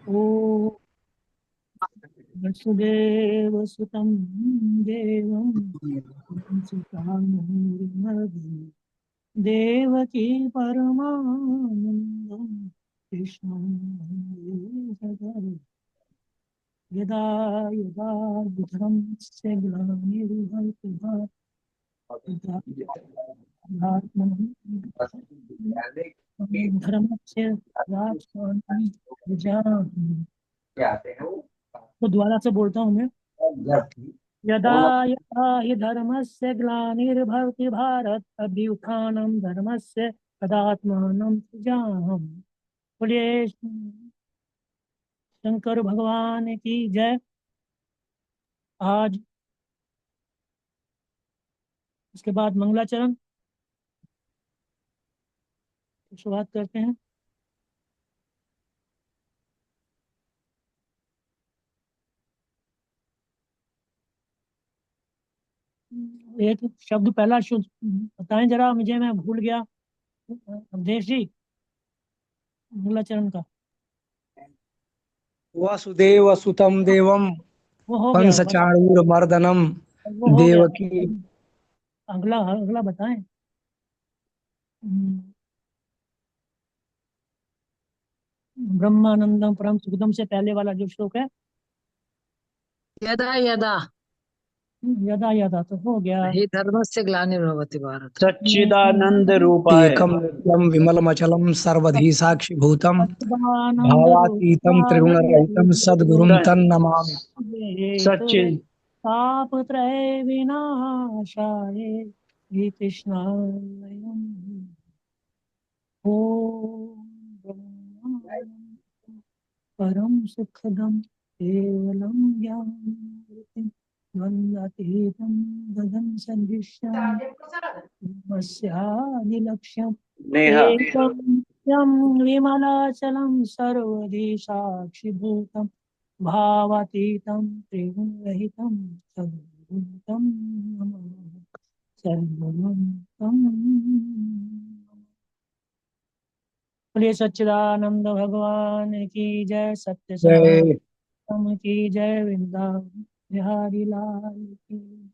ओ वसुदेव सुतं देवं कंसचानूरमर्दनं देवकी परमानन्दं कृष्णं वन्दे जगद्गुरुं। यदा यदा धर्मस्य ग्लानिर्भवति धर्मस्य ग्लानिर्भवति तो दोबारा से बोलता हूँ मैं। यदा यदा हि धर्मस्य ग्लानिर्भवति भारत अभ्युत्थानं धर्मस्य तदात्मानं सृजाम्यहम्। बोलिए शंकर भगवान की जय। आज उसके बाद मंगलाचरण की शुरुआत करते हैं। एक शब्द पहला शुद्ध बताएं जरा, मुझे मैं भूल गया। अवधेश जी, मंगलाचरण का वसुदेव सुतं देवम वो हो गया बस। कंसचाणूरमर्दनम वो हो गया। देवकी। अगला अगला बताएं। ब्रह्मानंदम परम सुखदम से पहले वाला जो श्लोक है, यदा यदा यदा यदा तो हो गया। हि धर्मस्य ग्लानिर्भवति भारत सच्चिदानंद रूपाय एकम नित्यम विमलमचलम सर्वधी साक्षिभूतम सच्चिदानंद भावातीतम रूपाय त्रिगुणरहितम सद्गुरुम तन्नमामि। सच्चिद तापत्रय विनाशाय कृष्णाय ओम ब्रह्मानंदं परम सुखदं केवलं ज्ञानमृतं द्वन्द्वातीतं गगन सदृशं तस्यादिलक्ष्यम् नेहा एकं नित्यं विमलाचलं सर्वधि साक्षिभूतं भावातीतं त्रिगुणरहितं सद्गुरुं तं नमामि। सद्गुरुं तं नमामि। बोलिए सच्चिदानंद भगवान की जय। सत्य जय। सनातन की जय। वृंदावन बिहारी लाल की।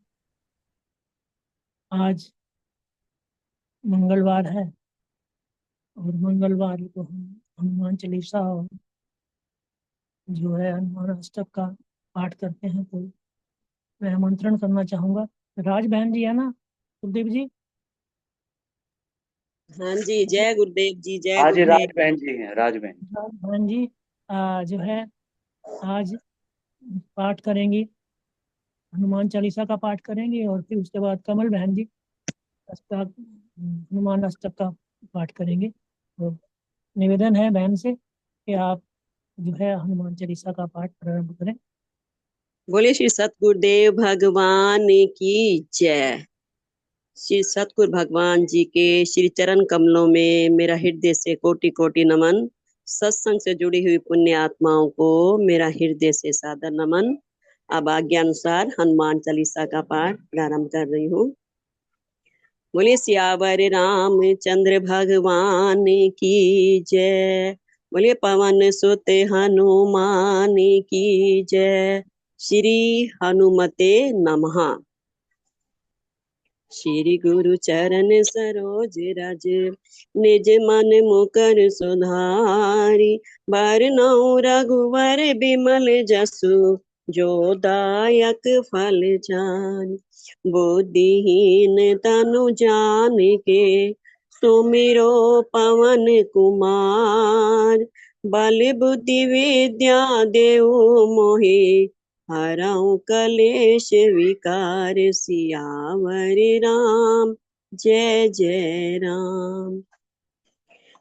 आज मंगलवार है और मंगलवार को हम हनुमान चालीसा जो है हनुमान अष्टक का पाठ करते हैं। तो मैं आमंत्रण करना चाहूंगा। राज बहन जी है ना, सुखदेव जी। हाँ जी, जय गुरुदेव जी, जय आज गुरुदेव। राज बहन जी हैं, राज बहन। राज बहन जी जो है आज पाठ करेंगी, हनुमान चालीसा का पाठ करेंगे। और फिर उसके बाद कमल बहन जी अष्टक हनुमान अष्टक का पाठ करेंगे। तो निवेदन है बहन से कि आप जो है हनुमान चालीसा का पाठ प्रारंभ करें। बोले श्री सतगुरुदेव भगवान की जय। श्री सतगुरु भगवान जी के श्री चरण कमलों में मेरा हृदय से कोटि कोटि नमन। सत्संग से जुड़ी हुई पुण्य आत्माओं को मेरा हृदय से सादर नमन। अब आज्ञा अनुसार हनुमान चालीसा का पाठ प्रारंभ कर रही हूँ। बोले सियावर रामचंद्र भगवान की जय। बोले पवन सुत हनुमान की जय। श्री हनुमते नमः। श्री गुरु चरण सरोज रज निज मन मुकर सुधारी। बरनउँ रघुवर बिमल जसु जो दायक फल जानी। बुद्धिहीन तनु जानिके सुमिरो पवन कुमार। बल बुद्धि विद्या देहु मोहि हरऊँ कलेश विकार। सियावर राम जय जय राम।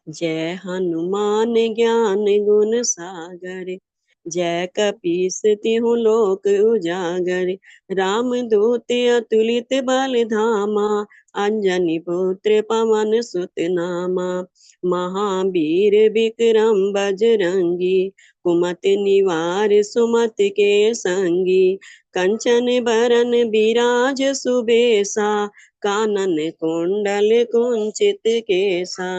जय हनुमान ज्ञान गुण सागर। जय कपीस तिहु लोक उजागर। राम दूत अतुलित बल धामा। अंजनी पुत्र पवन सुत नामा। महावीर विक्रम बजरंगी। कुमति निवार सुमति के संगी। कंचन बरन बिराज सुबेसा। कानन कुंडल कुंचित केसा।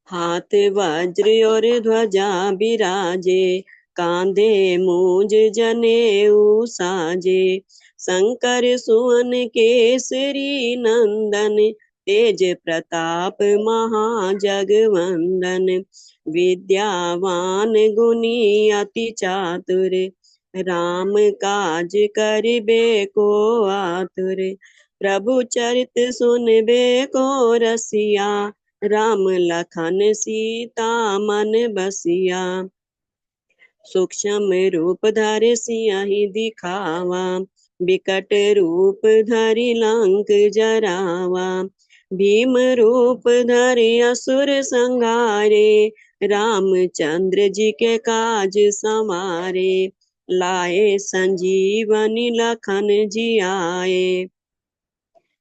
हाथ वज्र और ध्वजा बिराजे, कांधे मूंज जनेऊ साजे। शंकर सुवन केसरी नंदन, तेज प्रताप महाजगवंदन। विद्यावान गुणी अति चातुर, राम काज करिबे को आतुर। प्रभु चरित सुनबे को रसिया, राम लखन सीता मन बसिया। सूक्ष्म रूप धरि सियहि दिखावा, विकट रूप धरि लंक जरावा। भीम रूप धरि असुर संहारे, रामचंद्र जी के काज संवारे। लाए संजीवनी लखन जियाए,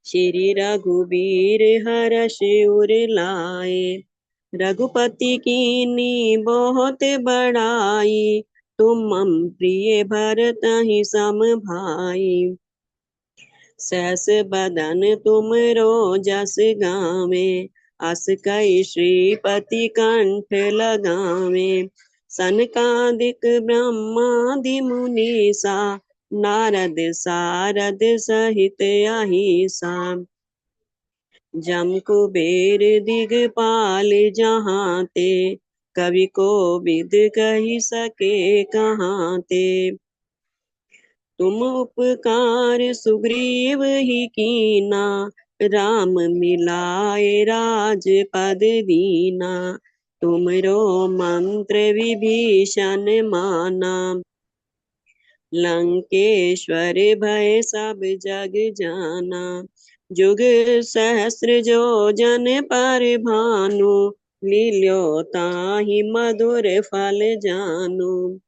श्री रघुबीर हर्ष उर लाए। रघुपति कीनी बहुत बड़ाई, तुम मम प्रिय भरतहि सम भाई। सहस बदन तुमरो जस गावे, अस कई श्रीपति कंठ लगावे। सनकादिक ब्रह्मादि मुनीसा, नारद सारद सहित अहिसा। जम कुबेर दिगपाल जहाँ ते, कवि कोविद कहि सके कहाँ ते। तुम उपकार सुग्रीव ही कीना, राम मिलाए राजपद दीना। तुमरो मंत्र विभीषण माना, लंकेश्वर भय सब जग जाना। जुग सहस्र जो जन पर भानु, लील्यो ताहि मधुर फल जानु।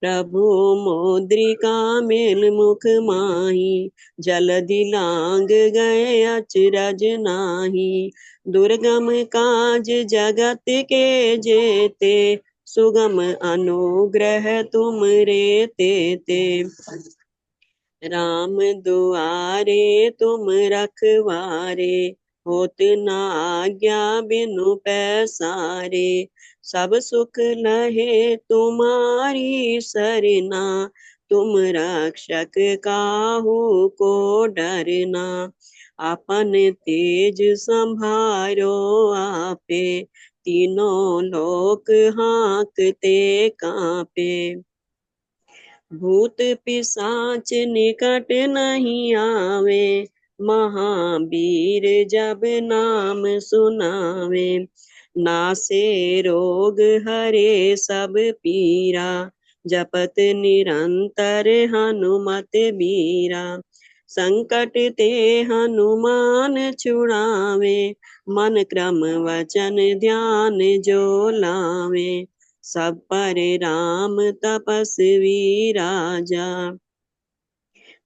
प्रभु मुद्रिका मेल मुख माही, जलधि लांग गए अचरज नाही। दुर्गम काज जगत के जेते, सुगम अनुग्रह तुम रे तेते। राम दुआरे तुम रखवारे, होत न आज्ञा बिनु पैसारे। सब सुख लहे तुम्हारी सरना, तुम रक्षक काहू को डरना। अपन तेज संभारो आपे, तीनों लोक हाँकते कांपे। भूत पिशाच निकट नहीं आवे, महावीर जब नाम सुनावे। नासे रोग हरे सब पीरा, जपत निरंतर हनुमत बीरा। संकट ते हनुमान छुड़ावे, मन क्रम वचन ध्यान जो लावे। सब पर राम तपस्वी राजा,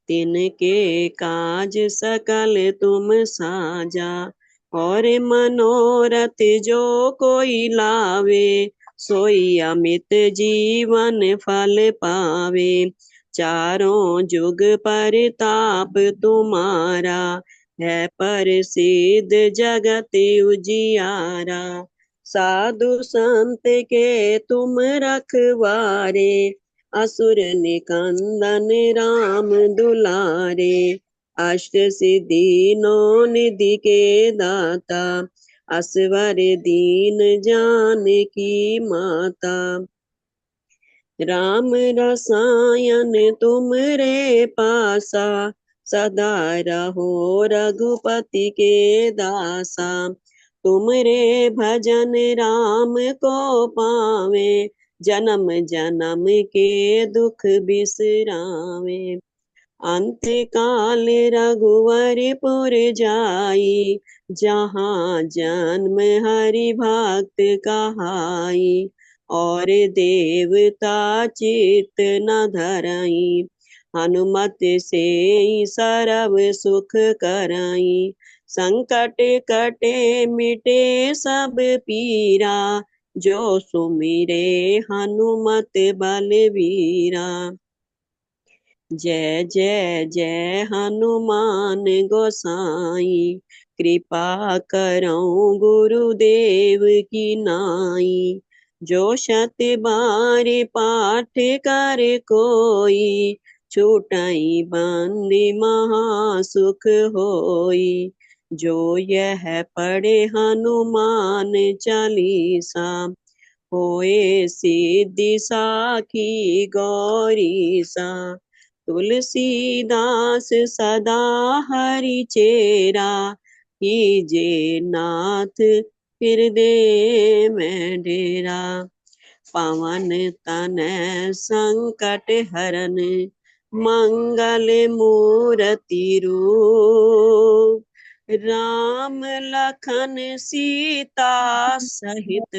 तिनके काज सकल तुम साजा। और मनोरथ जो कोई लावे, सोई अमित जीवन फल पावे। चारों जुग परताप तुम्हारा, है प्रसिद्ध जगत उजियारा। साधु संत के तुम रखवारे, असुर निकंदन राम दुलारे। अष्ट सिद्धि नौ निधि के दाता, असवर दीन जानकी माता। राम रसायन तुमरे पासा, सदा रहो रघुपति के दासा। तुमरे भजन राम को पावे, जन्म जन्म के दुख बिसरावे। अंत काल रघुवरपुर जाई, जहाँ जन्म हरि भक्त कहाई। और देवता चित्त न धरई, हनुमत से सर्व सुख करई। संकट कटे मिटे सब पीरा, जो सुमिरे हनुमत बलवीरा। जय जय जय हनुमान गोसाई, कृपा करो गुरुदेव की नाई। जो शत बार पाठ कर कोई, छूटाई बंद महासुख होई। जो यह पढ़े हनुमान चालीसा, होए सिद्धि साखी गौरी सा। तुलसीदास सदा हरि चेरा, कीजे नाथ हृदय में डेरा। पवन तनय संकट हरन, मंगल मूर्ति रूप। राम लखन सीता सहित,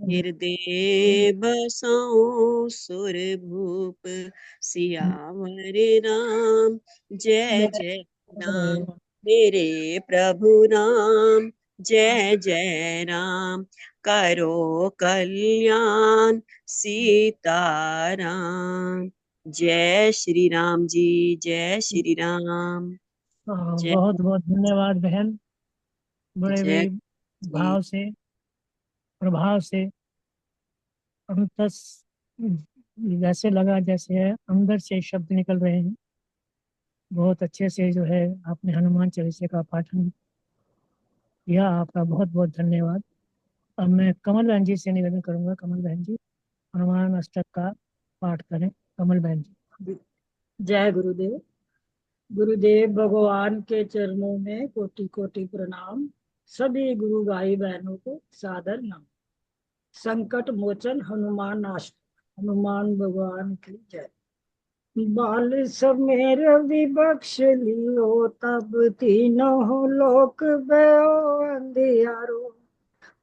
हृदय बसऊं सुर भूप। सियावर राम जय जय राम, मेरे प्रभु राम जय जय राम। करो कल्याण सीताराम। जय श्री राम जी, जय श्री राम। जय बहुत बहुत धन्यवाद बहन, बड़े जय भी भाव से, प्रभाव से, अंतस वैसे लगा जैसे अंदर से शब्द निकल रहे हैं। बहुत अच्छे से जो है आपने हनुमान चालीसा का पाठन किया, आपका बहुत बहुत धन्यवाद। अब मैं कमल बहन जी से निवेदन करूंगा, कमल बहन जी हनुमान अष्टक का पाठ करें। कमल बहन जी। जय गुरुदेव। गुरुदेव भगवान के चरणों में कोटि कोटि प्रणाम। सभी गुरु भाई बहनों को सादर नमन। संकट मोचन हनुमान अष्टक। हनुमान भगवान की जय। बाल समेर विबक्ष लियो, तब तीनों लोक भयो अंधियारो।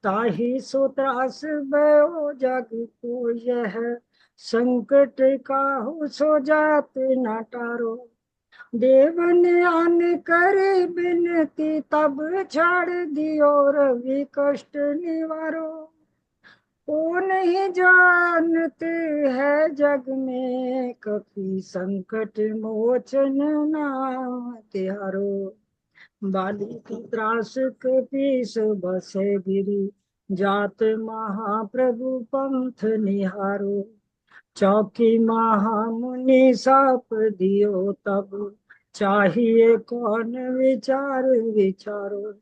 ताहि सो त्रास भयो जग को, यह संकट काहू सो जात न टारो। देवन आन करे बिनती, तब छाड़ दियो रवि कष्ट निवारो। को नहीं जानते है जग में, कपि संकट मोचन नाम तिहारो। बाली की त्रास कपीस बसे गिरी, जात महाप्रभु पंथ निहारो। चौकी महामुनि साप दियो, तब चाहिए कौन विचार विचारो।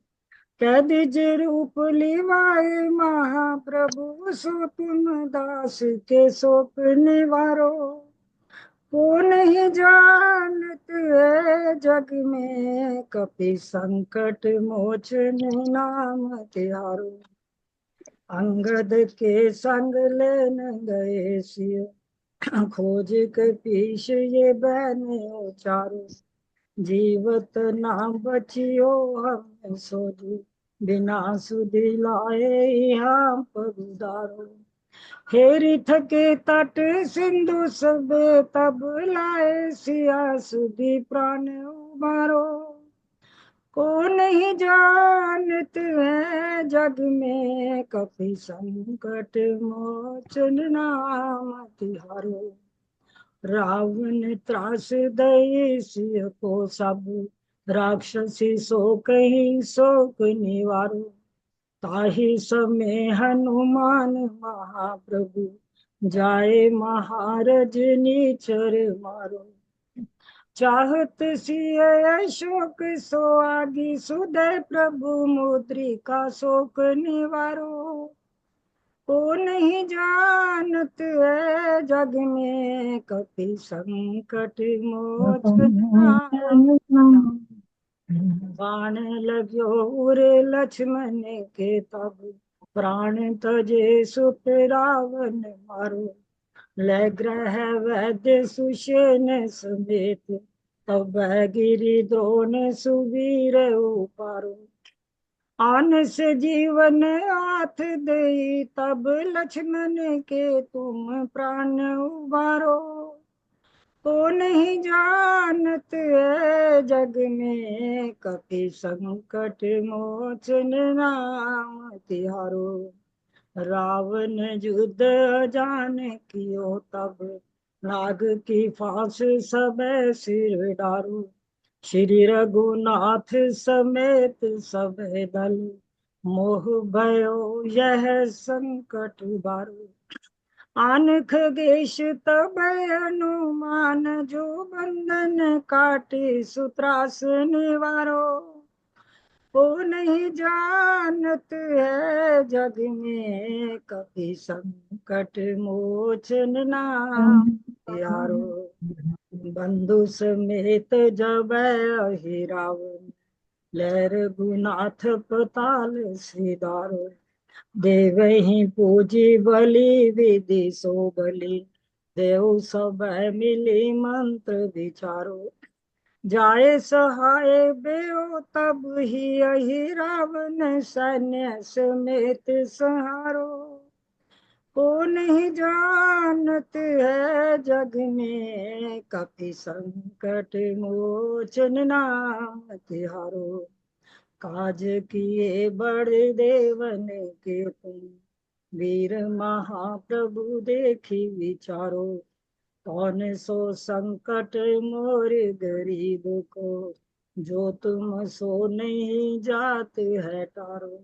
कह दीजिए रूप लिवाए महाप्रभु, सो तुम दास के सोप निवारो। को नहीं जानत है जग में, कपि संकट मोचन नाम तिहारो। अंगद के संग लेन गए सिय, खोज के पीछ ये बहने उचारो। जीवत ना बचियो हम सोजी, बिना सुधि लाए यहाँ पगुदारो। हेरी थके तट सिंधु सबे, तब लाए सिया सुधि प्राण उबारो। को नहीं जानत है जग में, कपि संकट मोचन नाम तिहारो। रावण त्रास दई सिय को, सब राक्षसी सो कहीं शोक निवारो। ताहि समय हनुमान महाप्रभु, जाए महारज नीचर मारो। चाहत सिय अशोक सो आगी, सुदय प्रभु मुद्रिका शोक निवारो। को नहीं जानत है जग में, कपि संकट मोचन नाम। बाण लाग्यो उरे लक्ष्मण के, तब प्राण तजे सुत रावण मारो। ले ग्रह वैद्य सुषेण समेत, तब गिरि द्रोण सुवीर उपारो। आन से जीवन हाथ दई, तब लक्ष्मण के तुम प्राण उबारो। को नहीं जानत है जग में, कपि संकट मोचन नाम तिहारो। रावण युद्ध जान कियो, तब नाग की फांस सब सिर डारो। श्री रघुनाथ समेत सब दल मोह भयो यह संकट बारो। आन खगेश तब हनुमान जो बंधन काटे सूत्रास निवारो। वो नहीं जानत है जग में कभी संकट मोचन नाम यारो। बंधु समेत जब अहि रावण लहर गुनाथ पताल सिधारो। देवहि पूजी बलि विधि सो बलि देव सब मिली मंत्र विचारो। जाए सहाय बेओ तब ही अहि रावण सैन्य समेत संहारो। को नहीं जानत है जग में कपि संकट मोचन नाम तिहारो। काज किए बड़े देवन के तुम वीर महाप्रभु देखी विचारो। कौन सो संकट मोर गरीब को जो तुम सो नहीं जात है टारो।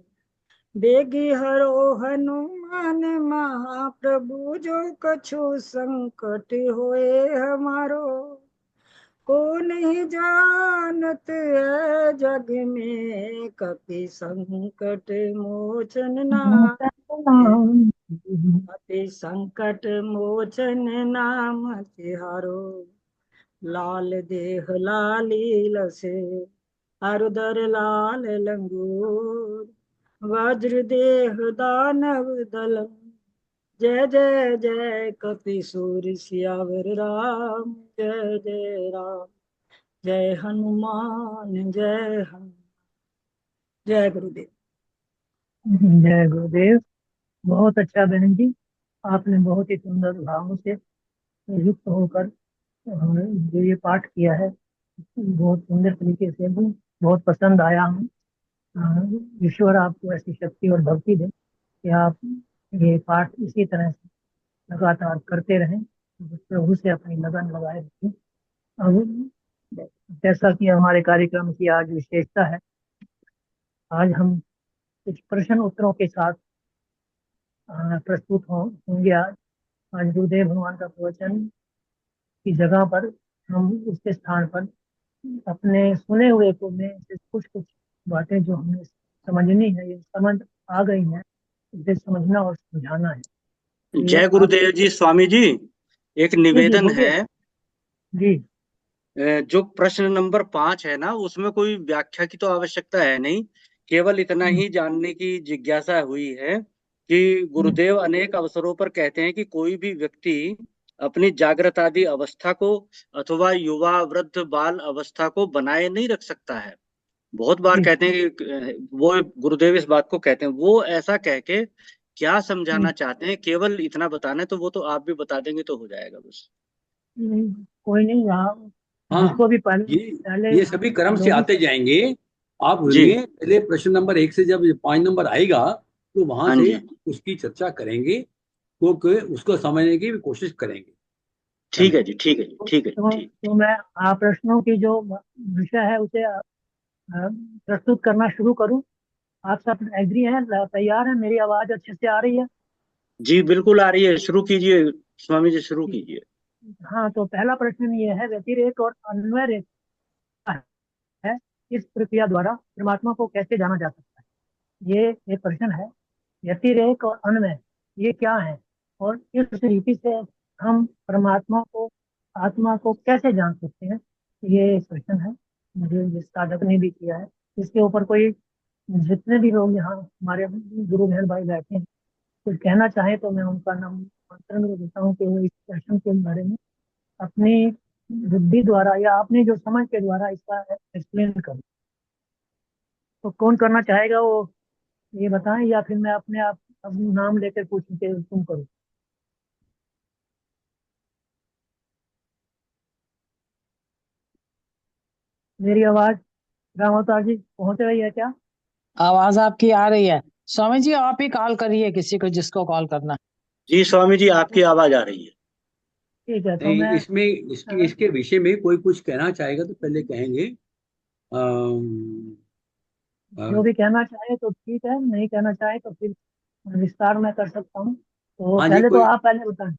बेगी हरो हनुमान महाप्रभु जो कछु संकट होए हमारो। को नहीं जानत है जग में कपि संकट मोचन नाम कपि संकट मोचन नाम तिहारो। लाल देह लाली लसे अरुदर लाल लंगूर वज्र देह दानव दल। जय जय जय कपीसूर सियावर राम जय जय राम। जय हनुमान जय हनुमान। जय गुरुदेव। जय गुरुदेव। बहुत अच्छा बहन जी, आपने बहुत ही सुंदर भावों से युक्त होकर जो ये पाठ किया है बहुत सुंदर तरीके से बहुत पसंद आया हमें। ईश्वर आपको ऐसी शक्ति और भक्ति दे कि आप ये पाठ इसी तरह से लगातार करते रहें, प्रभु से अपनी लगन लगाए रखें। अब जैसा कि हमारे कार्यक्रम की आज विशेषता है, आज हम कुछ प्रश्न उत्तरों के साथ प्रस्तुत होंगे। आज गुरुदेव भगवान का प्रवचन की जगह पर हम उसके स्थान पर अपने सुने हुए को में से कुछ कुछ बातें जो हमें समझनी है, ये समझ आ गई हैं, इसे समझना और समझाना है। जय गुरुदेव जी। स्वामी जी, एक निवेदन बोलिए। है जी। जो प्रश्न नंबर 5 है ना, उसमें कोई व्याख्या की तो आवश्यकता है नहीं, केवल इतना ही जानने की जिज्ञासा हुई है कि गुरुदेव अनेक अवसरों पर कहते हैं कि कोई भी व्यक्ति अपनी जागृत आदि अवस्था को अथवा युवा वृद्ध बाल अवस्था को बनाए नहीं रख सकता है। बहुत बार कहते हैं कि वो गुरुदेव इस बात को कहते हैं, वो ऐसा कह के क्या समझाना चाहते हैं, केवल इतना बताना है, तो वो तो आप भी बता देंगे तो हो जाएगा बस। कोई नहीं, जिसको भी पहले ये सभी क्रम से आते जाएंगे। आप सुनिए, पहले प्रश्न नंबर 1 से जब 5 नंबर आएगा तो वहां से उसकी चर्चा करेंगे, क्योंकि उसको समझने की भी कोशिश करेंगे। ठीक है जी, ठीक है जी, ठीक है। तो मैं प्रश्नों की जो विषय है उसे प्रस्तुत करना शुरू करूं। आप सब एग्री हैं, तैयार हैं? मेरी आवाज अच्छे से आ रही है? जी बिल्कुल आ रही है, शुरू कीजिए स्वामी जी, शुरू कीजिए। हाँ, तो पहला प्रश्न ये है, व्यतिरेक और अन्वय रेखा है, इस प्रक्रिया द्वारा परमात्मा को कैसे जाना जा सकता है? ये एक प्रश्न है। व्यतिरेक और अन्वय ये क्या है, और इस रीति से हम परमात्मा को, आत्मा को कैसे जान सकते हैं? ये प्रश्न है मुझे, जिस साधक ने भी किया है। इसके ऊपर कोई, जितने भी लोग यहाँ हमारे गुरु बहन भाई बैठे हैं, कुछ कहना चाहे तो मैं उनका नाम मंत्र देता हूँ कि वो इस प्रश्न के बारे में अपनी बुद्धि द्वारा या अपने जो समझ के द्वारा इसका एक्सप्लेन करूँ। तो कौन करना चाहेगा वो ये बताएं, या फिर मैं अपने आप अपना नाम लेकर पूछूं कि तुम करो? मेरी आवाज राम अवतार जी पहुंच रही है क्या? आवाज आपकी आ रही है। स्वामी जी आप ही कॉल करिए किसी को जिसको कॉल करना। जी स्वामी जी, आपकी आवाज आ रही है। ठीक है, तो नहीं, मैं इसके विषय में कोई कुछ कहना चाहेगा तो पहले कहेंगे, अम, अ, जो भी कहना चाहे तो ठीक है, नहीं कहना चाहे तो फिर विस्तार में कर सकता हूँ। तो हाँ जी, पहले तो कोई। आप पहले बताएं।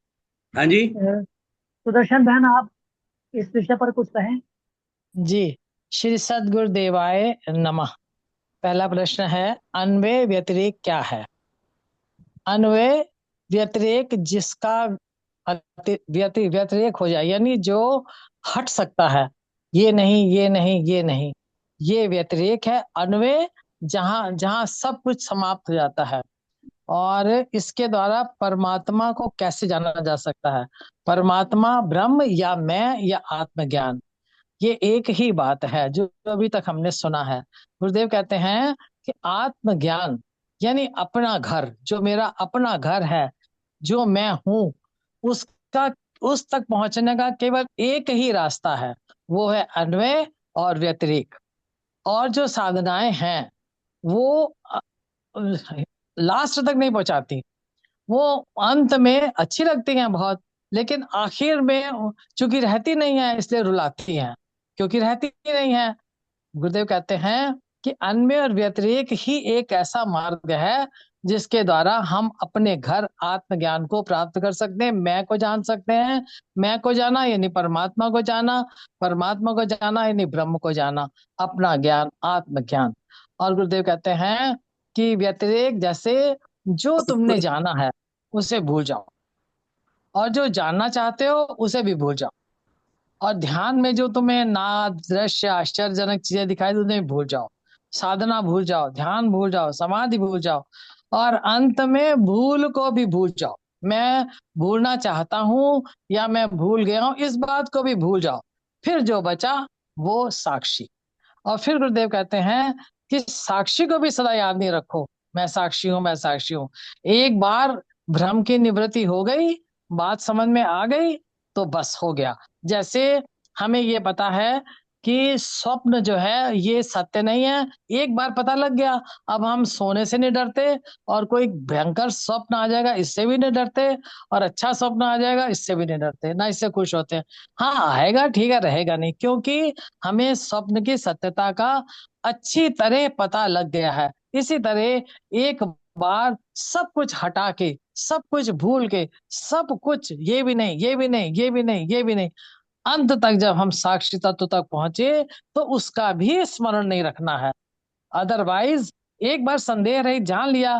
हाँ जी। सुदर्शन बहन, आप इस विषय पर कुछ कहें। जी, श्री सद्गुरुदेवाय नमः। पहला प्रश्न है, अन्वय व्यतिरेक क्या है? अन्वय व्यतिरेक जिसका व्यतिरेक हो जाए, यानी जो हट सकता है, ये नहीं, ये नहीं, ये नहीं, ये व्यतिरेक है। अन्वय जहां जहां सब कुछ समाप्त हो जाता है। और इसके द्वारा परमात्मा को कैसे जाना जा सकता है? परमात्मा ब्रह्म या मैं या आत्मज्ञान, ये एक ही बात है जो अभी तक हमने सुना है। गुरुदेव कहते हैं कि आत्मज्ञान यानी अपना घर, जो मेरा अपना घर है, जो मैं हूं, उसका उस तक पहुंचने का केवल एक ही रास्ता है, वो है अन्वय और व्यतिरेक। और जो साधनाएं हैं वो लास्ट तक नहीं पहुंचाती। वो अंत में अच्छी लगती हैं बहुत, लेकिन आखिर में चूंकि रहती नहीं है इसलिए रुलाती हैं, क्योंकि रहती नहीं है। गुरुदेव कहते हैं कि अन्वय और व्यतिरेक ही एक ऐसा मार्ग है जिसके द्वारा हम अपने घर आत्मज्ञान को प्राप्त कर सकते हैं, मैं को जान सकते हैं। मैं को जाना यानी परमात्मा को जाना, परमात्मा को जाना यानी ब्रह्म को जाना, अपना ज्ञान, आत्मज्ञान। और गुरुदेव कहते हैं कि व्यतिरेक जैसे जो तुमने जाना है उसे भूल जाओ, और जो जानना चाहते हो उसे भी भूल जाओ। और ध्यान में जो तुम्हें नाद, दृश्य, आश्चर्यजनक चीजें दिखाई दे उन्हें भूल जाओ। साधना भूल जाओ, ध्यान भूल जाओ, समाधि भूल जाओ, और अंत में भूल को भी भूल जाओ। मैं भूलना चाहता हूं या मैं भूल गया हूं, इस बात को भी भूल जाओ। फिर जो बचा वो साक्षी। और फिर गुरुदेव कहते हैं कि साक्षी को भी सदा याद नहीं रखो, मैं साक्षी हूं, मैं साक्षी हूं। एक बार भ्रम की निवृत्ति हो गई, बात समझ में आ गई, तो बस हो गया। जैसे हमें ये पता है कि स्वप्न जो है ये सत्य नहीं है, एक बार पता लग गया, अब हम सोने से नहीं डरते, और कोई भयंकर स्वप्न आ जाएगा इससे भी नहीं डरते, और अच्छा स्वप्न आ जाएगा इससे भी नहीं डरते, ना इससे खुश होते हैं। हाँ आएगा, ठीक है, रहेगा नहीं, क्योंकि हमें स्वप्न की सत्यता का अच्छी तरह पता लग गया है। इसी तरह एक बार सब कुछ हटा के, सब कुछ भूल के, सब कुछ ये भी नहीं, ये भी नहीं, ये भी नहीं, ये भी नहीं, अंत तक जब हम साक्षी तत्व तक पहुंचे तो उसका भी स्मरण नहीं रखना है। अदरवाइज एक बार संदेह रहित जान लिया,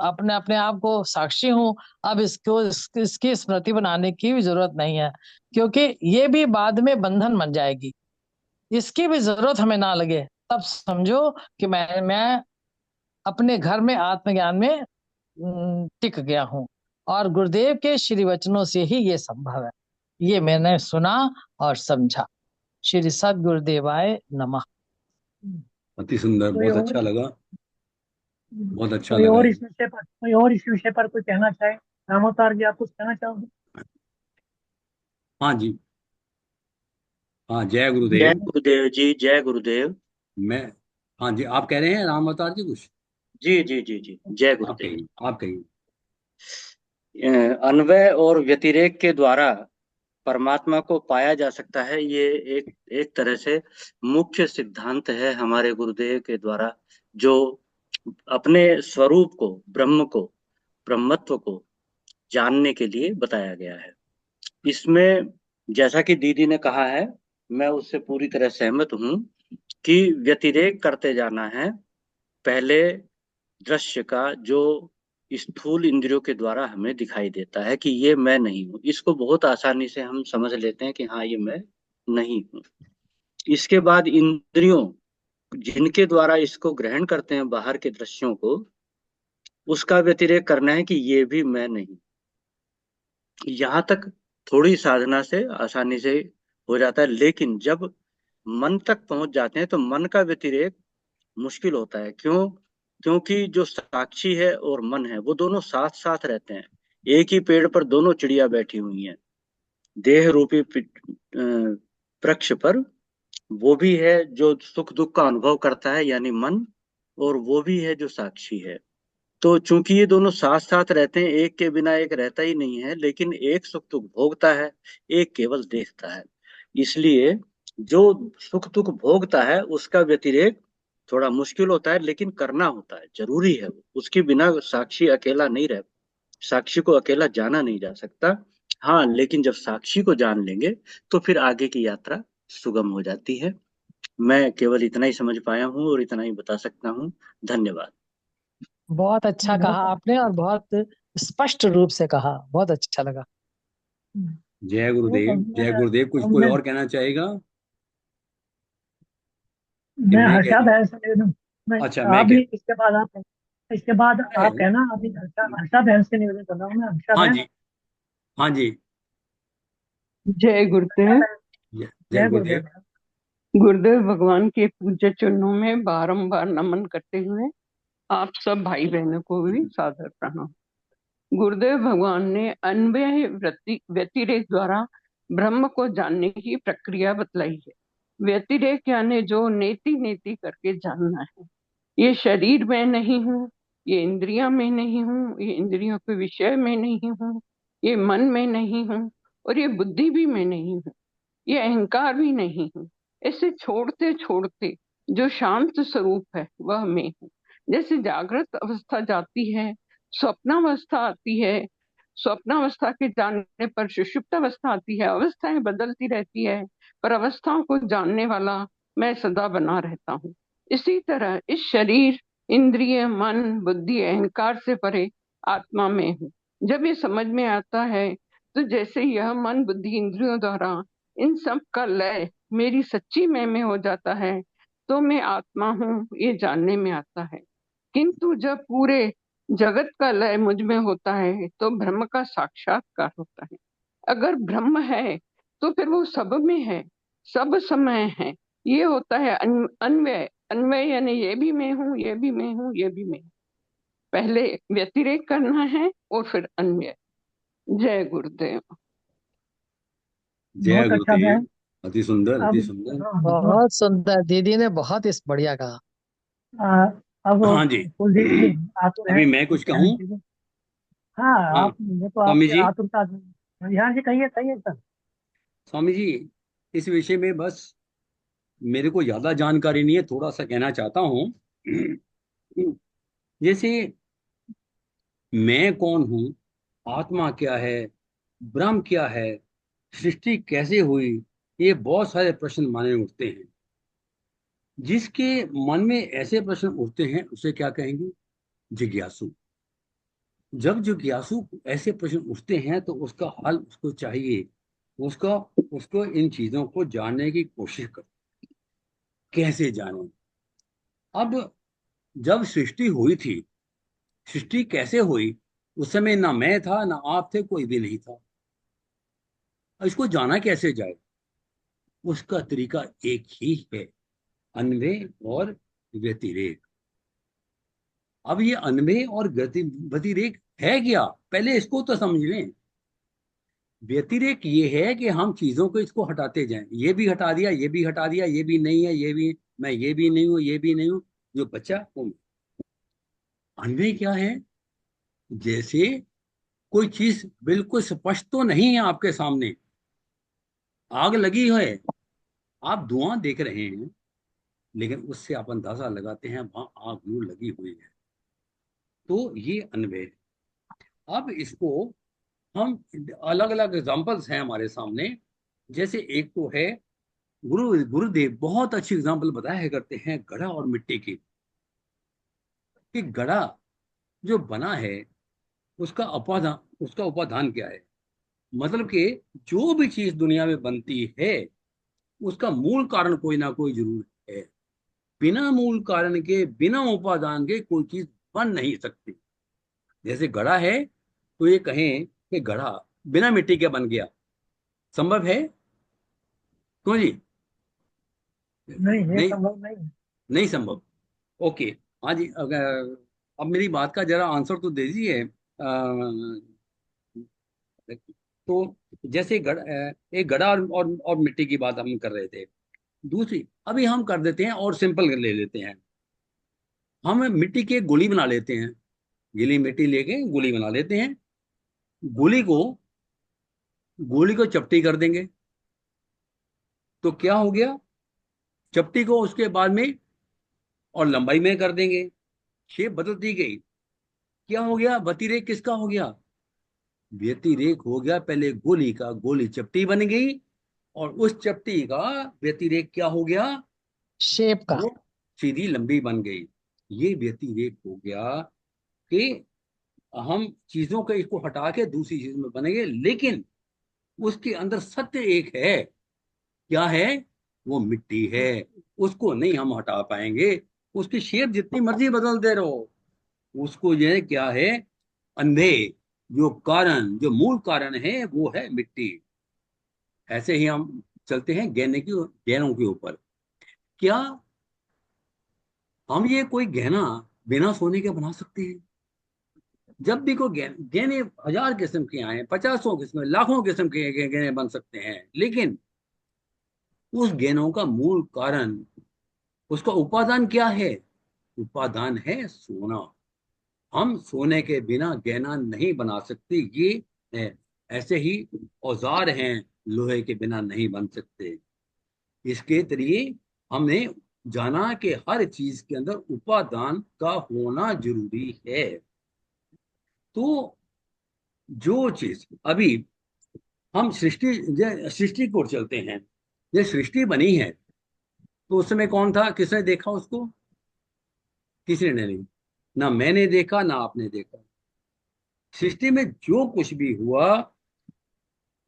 अपने अपने आप को साक्षी हूं, अब इसकी स्मृति बनाने की भी जरूरत नहीं है, क्योंकि ये भी बाद में बंधन बन जाएगी। इसकी भी जरूरत हमें ना लगे, तब समझो कि मैं अपने घर में आत्मज्ञान में टिक गया हूँ। और गुरुदेव के श्री वचनों से ही ये संभव है। ये मैंने सुना और समझा। श्री सद्गुरुदेवाय नमः। अति सुंदर, कोई बहुत और अच्छा लगा, बहुत अच्छा कोई लगा और ये। इस विषय पर, कोई और इस विषय पर कोई कहना चाहे? रामोतार जी, आप कुछ कहना चाहोगे? हाँ जी। हाँ, जय जय गुरुदेव। गुरुदेव जी, जय गुरुदेव। मैं हाँ जी, आप कह रहे हैं राम अवतार जी कुछ? जी जी जी जी, जय आप गुरुदेव। कहिए, आप कहिए। अन्वय और व्यतिरेक के द्वारा परमात्मा को पाया जा सकता है, ये एक एक तरह से मुख्य सिद्धांत है हमारे गुरुदेव के द्वारा, जो अपने स्वरूप को, ब्रह्म को, ब्रह्मत्व को जानने के लिए बताया गया है। इसमें जैसा कि दीदी ने कहा है, मैं उससे पूरी तरह सहमत हूं कि व्यतिरेक करते जाना है। पहले दृश्य का जो स्थूल इंद्रियों के द्वारा हमें दिखाई देता है कि ये मैं नहीं हूँ, इसको बहुत आसानी से हम समझ लेते हैं कि हाँ ये मैं नहीं हूँ। इसके बाद इंद्रियों जिनके द्वारा इसको ग्रहण करते हैं, बाहर के दृश्यों को, उसका व्यतिरेक करना है कि ये भी मैं नहीं। यहाँ तक थोड़ी साधना से आसानी से हो जाता है, लेकिन जब मन तक पहुंच जाते हैं तो मन का व्यतिरेक मुश्किल होता है। क्यों? क्योंकि जो साक्षी है और मन है वो दोनों साथ साथ रहते हैं। एक ही पेड़ पर दोनों चिड़िया बैठी हुई हैं, देह रूपी वृक्ष पर। वो भी है जो सुख दुख का अनुभव करता है यानी मन, और वो भी है जो साक्षी है। तो चूंकि ये दोनों साथ साथ रहते हैं, एक के बिना एक रहता ही नहीं है, लेकिन एक सुख दुख भोगता है, एक केवल देखता है। इसलिए जो सुख दुख भोगता है उसका व्यतिरेक थोड़ा मुश्किल होता है, लेकिन करना होता है, जरूरी है वो। उसके बिना साक्षी अकेला नहीं रह, साक्षी को अकेला जाना नहीं जा सकता। हाँ, लेकिन जब साक्षी को जान लेंगे तो फिर आगे की यात्रा सुगम हो जाती है। मैं केवल इतना ही समझ पाया हूँ और इतना ही बता सकता हूँ। धन्यवाद। बहुत अच्छा कहा बहुत आपने और बहुत स्पष्ट रूप से कहा, बहुत अच्छा लगा। जय तो गुरुदेव, जय गुरुदेव। कुछ अब कोई और कहना चाहेगा कि मैं मैं कह हर्षा दूं? बहन से निवेदन, मैं अच्छा, आप मैं भी कह इसके बाद आप, इसके बाद आप है। कहना। अभी हर्षा हर्षा बहन से निवेदन कर रहा हूँ मैं। हर्षा हाँ बहन, जी, हाँ जी। जय हर्षा गुरुदेव। बहन, जय जय गुरुदेव। गुरुदेव। गुरुदेव भगवान के पूज्य चरणों में बारंबार नमन करते हुए आप सब भाई बहनों को भी सादर प्रणाम। गुरुदेव भगवान ने अन्वय व्यतिरेक द्वारा ब्रह्म को जानने की प्रक्रिया बतलाई है। व्यतिरेक यानी जो नेति नेति करके जानना है। ये शरीर में नहीं हूँ, ये इंद्रियां में नहीं हूँ, ये इंद्रियों के विषय में नहीं हूँ, ये मन में नहीं हूँ, और ये बुद्धि भी में नहीं हूँ, ये अहंकार भी नहीं हूँ। इसे छोड़ते छोड़ते जो शांत स्वरूप है वह मैं हूँ। जैसे जागृत अवस्था जाती है, स्वप्नावस्था आती है, स्वप्नावस्था के जानने पर सुषुप्त अवस्था आती है, अवस्थाएं बदलती रहती है, पर अवस्थाओं को जानने वाला मैं सदा बना रहता हूँ। इसी तरह इस शरीर, इंद्रिय, मन, बुद्धि, अहंकार से परे आत्मा में हूँ। जब ये समझ में आता है तो जैसे यह मन, बुद्धि, इंद्रियों द्वारा इन सब का लय मेरी सच्ची मैं में हो जाता है, तो मैं आत्मा हूँ ये जानने में आता है। किंतु जब पूरे जगत का लय मुझ में होता है तो ब्रह्म का साक्षात्कार होता है। अगर ब्रह्म है तो फिर वो सब में है, सब समय है। ये होता है अन्वय। अन्वय यानी ये भी मैं हूँ, ये भी मैं हूँ, ये भी मैं हूँ। पहले व्यतिरेक करना है और फिर अन्वय। जय गुरुदेव। जय बहुत अच्छा गुरुदेव। बहन। अति सुंदर, अब अति सुंदर। हाँ, बहुत सुंदर, दीदी ने बहुत इस बढ़िया कहा। अब हाँ जी। कुलदीप जी आतुर हैं अभी मैं कुछ कुछ कहने कहूँ? के लिए। हाँ, हाँ, आप, मुझे तो स्वामी आपसे जी। आतुरता। हाँ जी, कहिए कहिए सर। स्वामी जी, इस विषय में बस मेरे को ज्यादा जानकारी नहीं है, थोड़ा सा कहना चाहता हूँ। जैसे मैं कौन हूँ, आत्मा क्या है, ब्रह्म क्या है, सृष्टि कैसे हुई, ये बहुत सारे प्रश्न मन में उठते हैं। जिसके मन में ऐसे प्रश्न उठते हैं उसे क्या कहेंगे? जिज्ञासु। जब जिज्ञासु ऐसे प्रश्न उठते हैं तो उसका हल उसको चाहिए। उसका उसको इन चीजों को जानने की कोशिश कर, कैसे जाने। अब जब सृष्टि हुई थी, सृष्टि कैसे हुई? उस समय ना मैं था, ना आप थे, कोई भी नहीं था। इसको जाना कैसे जाए? उसका तरीका एक ही है, अन्वय और व्यतिरेक। अब ये अन्वय और व्यतिरेक है क्या, पहले इसको तो समझ लें। व्यतिरेक ये है कि हम चीजों को इसको हटाते जाएं, ये भी हटा दिया, ये भी हटा दिया, ये भी नहीं है, ये भी, मैं ये भी नहीं हूं, ये भी नहीं हूं, जो बच्चा वो मैं। अन्वय क्या है? जैसे कोई चीज बिल्कुल स्पष्ट तो नहीं है आपके सामने, आग लगी है, आप धुआं देख रहे हैं, लेकिन उससे आप अंदाजा लगाते हैं वहां आग जरूर लगी हुई है। तो ये अन्वय है। अब इसको हम, अलग अलग एग्जांपल्स हैं हमारे सामने। जैसे एक तो है, गुरुदेव बहुत अच्छी एग्जांपल बताया करते हैं घड़ा और मिट्टी की। कि घड़ा जो बना है, उसका उपादान क्या है? मतलब कि जो भी चीज दुनिया में बनती है उसका मूल कारण कोई ना कोई जरूर है। बिना मूल कारण के, बिना उपादान के कोई चीज बन नहीं सकती। जैसे घड़ा है तो ये कहें कि घड़ा बिना मिट्टी के बन गया, संभव है? क्यों जी? नहीं, ये नहीं, संभव नहीं है। नहीं संभव। ओके। हाँ जी, अब मेरी बात का जरा आंसर तो दे दीजिए। तो जैसे एक घड़ा और मिट्टी की बात हम कर रहे थे। दूसरी अभी हम कर देते हैं और सिंपल ले लेते हैं। हम मिट्टी की एक गोली बना लेते हैं, गीली मिट्टी लेके गोली बना लेते हैं। गोली को गोली को चपटी कर देंगे, तो क्या हो गया, चपटी को उसके बाद में और लंबाई में कर देंगे, शेप बदलती गई। क्या हो गया, व्यतिरेक किसका हो गया, व्यतिरेक हो गया पहले गोली का, गोली चपटी बन गई और उस चपटी का व्यतिरेक क्या हो गया, शेप का। वो सीधी लंबी बन गई। ये व्यतिरेक हो गया कि हम चीजों के इसको हटा के दूसरी चीज में बनेंगे, लेकिन उसके अंदर सत्य एक है। क्या है, वो मिट्टी है, उसको नहीं हम हटा पाएंगे। उसकी शेप जितनी मर्जी बदलते रहो, उसको ये क्या है, अंधे, जो कारण, जो मूल कारण है वो है मिट्टी। ऐसे ही हम चलते हैं गहनों के ऊपर। क्या हम ये कोई गहना बिना सोने के बना सकते हैं? जब भी कोई गहने 1000 किस्म के आए, 50 किस्म, लाखों किस्म के गहने बन सकते हैं, लेकिन उस गहनों का मूल कारण, उसका उपादान क्या है, उपादान है सोना। हम सोने के बिना गहना नहीं बना सकते, ये है। ऐसे ही औजार हैं, लोहे के बिना नहीं बन सकते। इसके जरिए हमने जाना कि हर चीज के अंदर उपादान का होना जरूरी है। तो जो चीज अभी हम सृष्टि की ओर चलते हैं, ये सृष्टि बनी है, तो उस समय कौन था, किसने देखा उसको, किसी ने नहीं, ना मैंने देखा ना आपने देखा। सृष्टि में जो कुछ भी हुआ,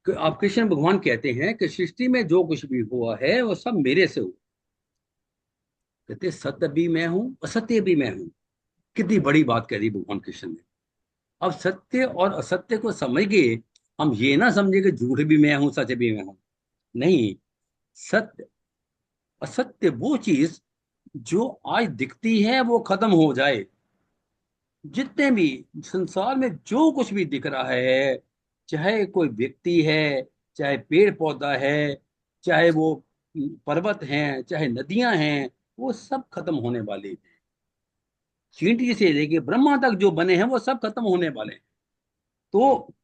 आप कृष्ण भगवान कहते हैं कि सृष्टि में जो कुछ भी हुआ है वो सब मेरे से हुआ। कहते सत्य भी मैं हूं, असत्य भी मैं हूं। कितनी बड़ी बात कह दी भगवान कृष्ण ने। अब सत्य और असत्य को समझ के हम ये ना समझे कि झूठ भी मैं हूं, सच भी मैं हूं। नहीं, सत्य असत्य वो चीज जो आज दिखती है वो खत्म हो जाए। जितने भी संसार में जो कुछ भी दिख रहा है, चाहे कोई व्यक्ति है, चाहे पेड़ पौधा है, चाहे वो पर्वत हैं, चाहे नदियां हैं, वो सब खत्म होने वाले हैं। चींटी से लेके ब्रह्मा तक जो बने हैं वो सब खत्म होने वाले हैं। तो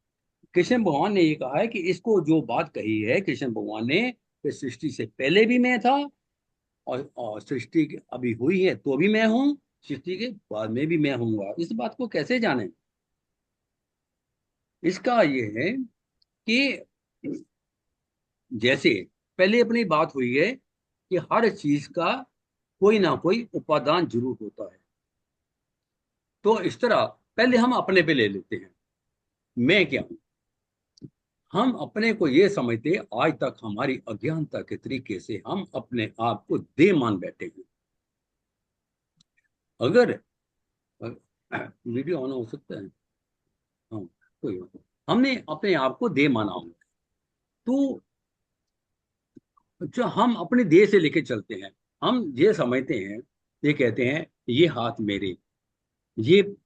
कृष्ण भगवान ने ये कहा है कि इसको जो बात कही है कृष्ण भगवान ने कि सृष्टि से पहले भी मैं था, और सृष्टि अभी हुई है तो भी मैं हूं, सृष्टि के बाद में भी मैं हूंगा। इस बात को कैसे जाने, इसका ये है कि जैसे पहले अपनी बात हुई है कि हर चीज का कोई ना कोई उपादान जरूर होता है। तो इस तरह पहले हम अपने पे ले लेते हैं, मैं क्या हूं। हम अपने को ये समझते, आज तक हमारी अज्ञानता के तरीके से हम अपने आप को दे मान बैठे हैं। अगर वीडियो ऑन हो सकता है, हाँ कोई बात नहीं। हमने अपने आप को दे माना हो, तो जो हम अपने देह से लेके चलते हैं, हम ये समझते हैं, ये कहते हैं ये हाथ मेरे, ये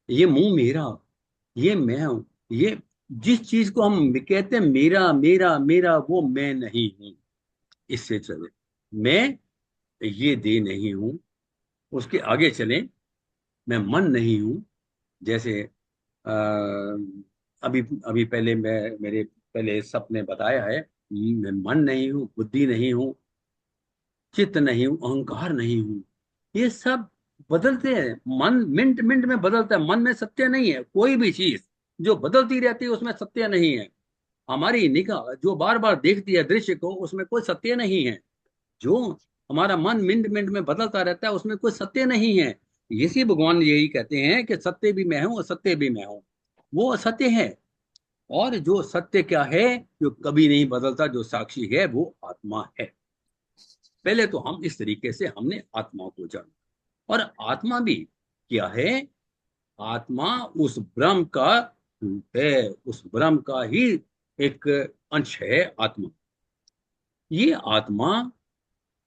ये मुंह मेरा, ये मैं हूं। ये जिस चीज को हम कहते हैं मेरा मेरा मेरा, वो मैं नहीं हूं। इससे चले, मैं ये देह नहीं हूं। उसके आगे चले, मैं मन नहीं हूं। जैसे अ, अभी अभी पहले मेरे पहले सपने बताया है, मैं मन नहीं हूं, बुद्धि नहीं हूं, चित्त नहीं हूं, अहंकार नहीं हूं। ये सब बदलते हैं, मन मिनट मिनट में बदलता है। मन में सत्य नहीं है, कोई भी चीज जो बदलती रहती है उसमें सत्य नहीं है। हमारी निगाह जो बार बार देखती है दृश्य को, उसमें कोई सत्य नहीं है। जो हमारा मन मिनट मिनट में बदलता रहता है उसमें कोई सत्य नहीं है। इसी भगवान यही कहते हैं कि सत्य भी मैं हूं, असत्य भी मैं हूं। वो असत्य है, और जो सत्य क्या है, जो कभी नहीं बदलता, जो साक्षी है, वो आत्मा है। पहले तो हम इस तरीके से हमने आत्मा को जाना। और आत्मा भी क्या है, आत्मा उस ब्रह्म का रूप है, उस ब्रह्म का ही एक अंश है आत्मा। ये आत्मा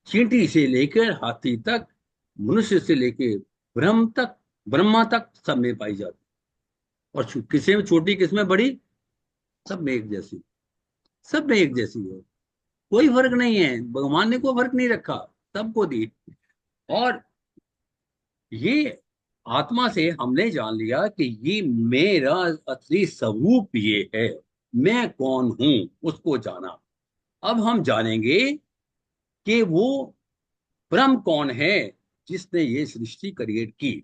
चींटी से लेकर हाथी तक, मनुष्य से लेकर ब्रह्म तक, ब्रह्मा तक सब में पाई जाती है। और किसी में छोटी, किसमें बड़ी, सब में एक जैसी, सब में एक जैसी है। कोई फर्क नहीं है, भगवान ने कोई फर्क नहीं रखा, सबको दी। और ये आत्मा से हमने जान लिया कि ये मेरा असली स्वरूप ये है, मैं कौन हूं, उसको जाना। अब हम जानेंगे कि वो ब्रह्म कौन है जिसने ये सृष्टि क्रिएट की,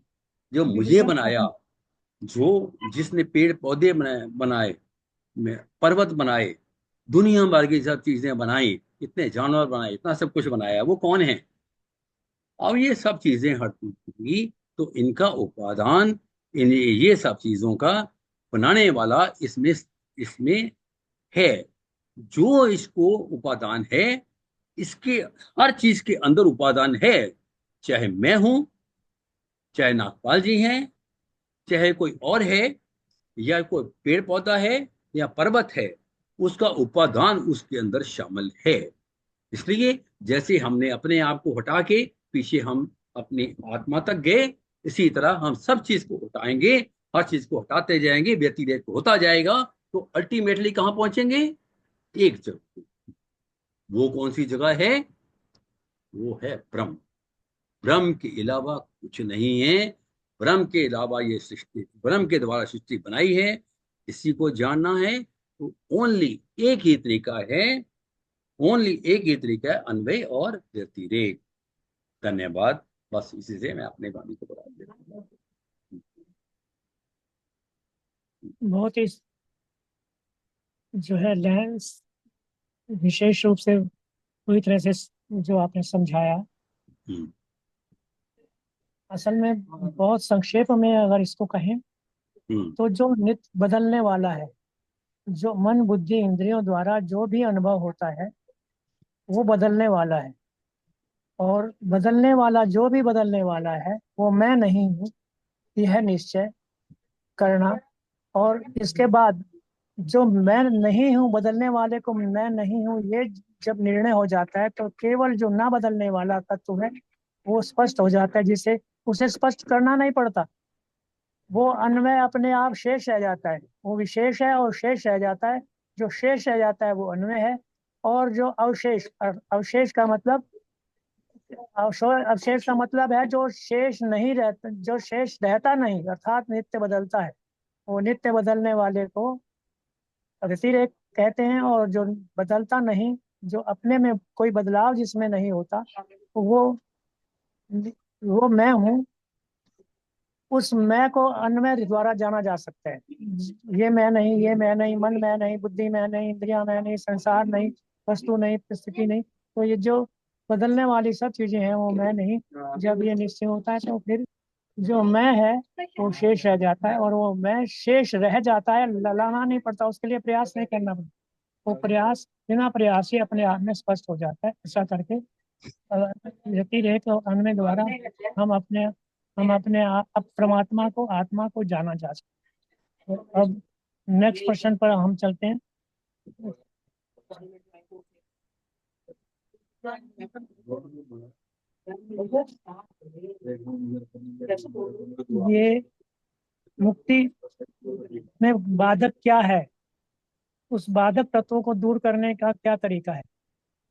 जो मुझे बनाया, जिसने पेड़ पौधे बनाए, पर्वत बनाए, दुनिया भर की सब चीजें बनाई, इतने जानवर बनाए, इतना सब कुछ बनाया, वो कौन है। अब ये सब चीजें हटती तो इनका उपादान, ये सब चीजों का बनाने वाला इसमें इसमें है। जो इसको उपादान है, इसके हर चीज के अंदर उपादान है, चाहे मैं हूं, चाहे नागपाल जी हैं, चाहे कोई और है, या कोई पेड़ पौधा है या पर्वत है, उसका उपादान उसके अंदर शामिल है। इसलिए जैसे हमने अपने आप को हटा के पीछे हम अपनी आत्मा तक गए, इसी तरह हम सब चीज को हटाएंगे, हर चीज को हटाते जाएंगे, व्यतिरेक होता जाएगा, तो अल्टीमेटली कहां पहुंचेंगे? एक जगह। वो कौन सी जगह है? वो है ब्रह्म। ब्रह्म के अलावा कुछ नहीं है। ब्रह्म के अलावा ये सृष्टि, ब्रह्म के द्वारा सृष्टि बनाई है, इसी को जानना है। तो ओनली एक ही तरीका है, ओनली एक ही तरीका है, अन्वय और व्यतिरेक। धन्यवाद। बस इसी से मैं अपने वाणी को बढ़ा देता हूँ। बहुत ही जो है विशेष रूप से पूरी तरह से जो आपने समझाया। हम्म, असल में बहुत संक्षेप में अगर इसको कहें तो जो नित्य बदलने वाला है, जो मन बुद्धि इंद्रियों द्वारा जो भी अनुभव होता है वो बदलने वाला है, और बदलने वाला जो भी बदलने वाला है वो मैं नहीं हूँ, यह निश्चय करना। और इसके बाद जो मैं नहीं हूँ, बदलने वाले को मैं नहीं हूँ, ये जब निर्णय हो जाता है तो केवल जो ना बदलने वाला तत्व है वो स्पष्ट हो जाता है, जिसे उसे स्पष्ट करना नहीं पड़ता। वो अन्वय अपने आप शेष रह जाता है, वो विशेष है और शेष रह जाता है। जो शेष रह जाता है वो अन्वय है, और जो अवशेष, अवशेष का मतलब, अवशेष का मतलब है जो शेष नहीं रहता, जो शेष रहता नहीं, अर्थात नित्य बदलता है। वो नित्य बदलने वाले को व्यतिरेक कहते हैं, और जो बदलता नहीं, जो अपने में कोई बदलाव जिसमें नहीं होता, वो मैं हूँ। उस मैं को अन्वय द्वारा जाना जा सकता है। ये मैं नहीं, ये मैं नहीं, मन मैं नहीं, बुद्धि मैं नहीं, इंद्रियां मैं नहीं, संसार नहीं, वस्तु नहीं, परिस्थिति नहीं। तो ये जो बदलने वाली सब चीजें हैं वो मैं नहीं। जब ये निश्चय होता है तो फिर जो मैं है वो शेष रह जाता है, और वो मैं शेष रह जाता है, ललाना नहीं पड़ता, उसके लिए प्रयास नहीं करना पड़ता। वो प्रयास बिना प्रयास ही अपने आप में स्पष्ट हो जाता है। ऐसा करके व्यतिरेक और अन्य द्वारा हम अपने परमात्मा को, आत्मा को जाना जा सकते हैं। तो अब नेक्स्ट प्रश्न पर हम चलते हैं। ये मुक्ति में बाधक क्या है, उस बाधक तत्वों को दूर करने का क्या तरीका है?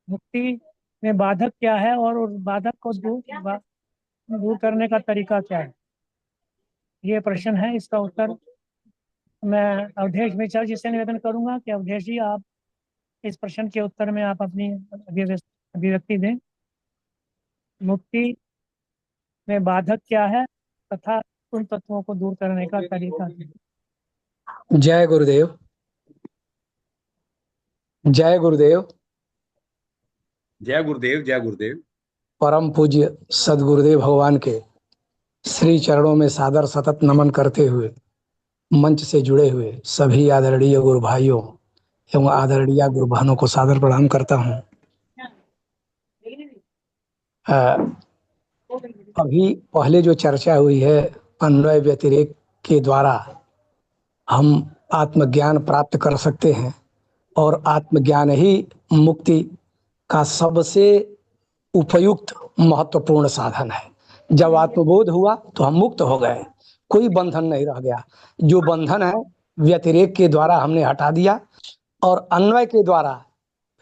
मुक्ति में बाधक क्या है और उस बाधक को दूर करने का तरीका क्या है? ये प्रश्न है। इसका उत्तर मैं अवधेश मिश्रा जी से निवेदन करूंगा कि अवधेश जी, आप इस प्रश्न के उत्तर में आप अपनी अभिव्यक्ति दें। मुक्ति में बाधक क्या है तथा उन तत्वों को दूर करने का तरीका क्या है? जय गुरुदेव। जय गुरुदेव। जय गुरुदेव। जय गुरुदेव। परम पूज्य सदगुरुदेव भगवान के श्री चरणों में सादर सतत नमन करते हुए मंच से जुड़े हुए सभी आदरणीय गुरु भाइयों एवं आदरणीय गुरु बहनों को सादर प्रणाम करता हूँ। अभी पहले जो चर्चा हुई है, अन्वय व्यतिरेक के द्वारा हम आत्मज्ञान प्राप्त कर सकते हैं, और आत्मज्ञान ही मुक्ति का सबसे उपयुक्त महत्वपूर्ण साधन है। जब आत्मबोध हुआ तो हम मुक्त हो गए, कोई बंधन नहीं रह गया। जो बंधन है व्यतिरेक के द्वारा हमने हटा दिया, और अन्वय के द्वारा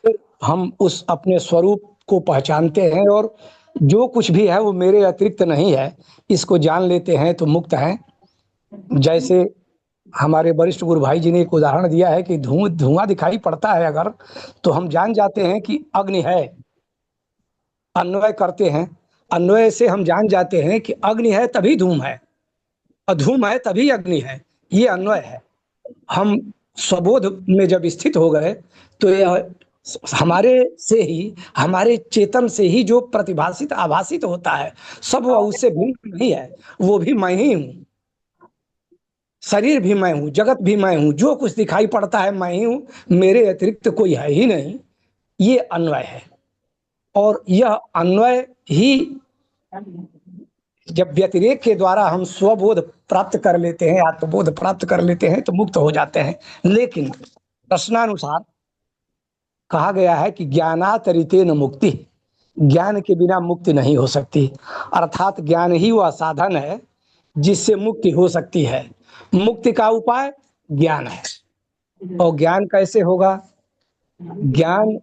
फिर हम उस अपने स्वरूप को पहचानते हैं, और जो कुछ भी है वो मेरे अतिरिक्त नहीं है, इसको जान लेते हैं तो मुक्त हैं। जैसे हमारे वरिष्ठ गुरु भाई जी ने एक उदाहरण दिया है कि धुआं दिखाई पड़ता है अगर, तो हम जान जाते हैं कि अग्नि है। अन्वय करते हैं। अन्वय से हम जान जाते हैं कि अग्नि है तभी धूम है, अधूम है तभी अग्नि है, ये अन्वय है। हम स्वबोध में जब स्थित हो गए तो यह हमारे से ही, हमारे चेतन से ही जो प्रतिभासित आभासित होता है, सब वह उससे भिन्न नहीं है, वो भी मैं ही हूँ। शरीर भी मैं हूँ, जगत भी मैं हूँ, जो कुछ दिखाई पड़ता है मैं ही हूँ, मेरे अतिरिक्त कोई है ही नहीं। ये अन्वय है। और यह अन्वय ही जब व्यतिरेक के द्वारा हम स्वबोध प्राप्त कर लेते हैं, आत्मबोध प्राप्त कर लेते हैं, तो मुक्त हो जाते हैं। लेकिन प्रश्नानुसार कहा गया है कि ज्ञानातरितेन मुक्ति, ज्ञान के बिना मुक्ति नहीं हो सकती। अर्थात ज्ञान ही वह साधन है जिससे मुक्ति हो सकती है। मुक्ति का उपाय ज्ञान है। और ज्ञान कैसे होगा? ज्ञान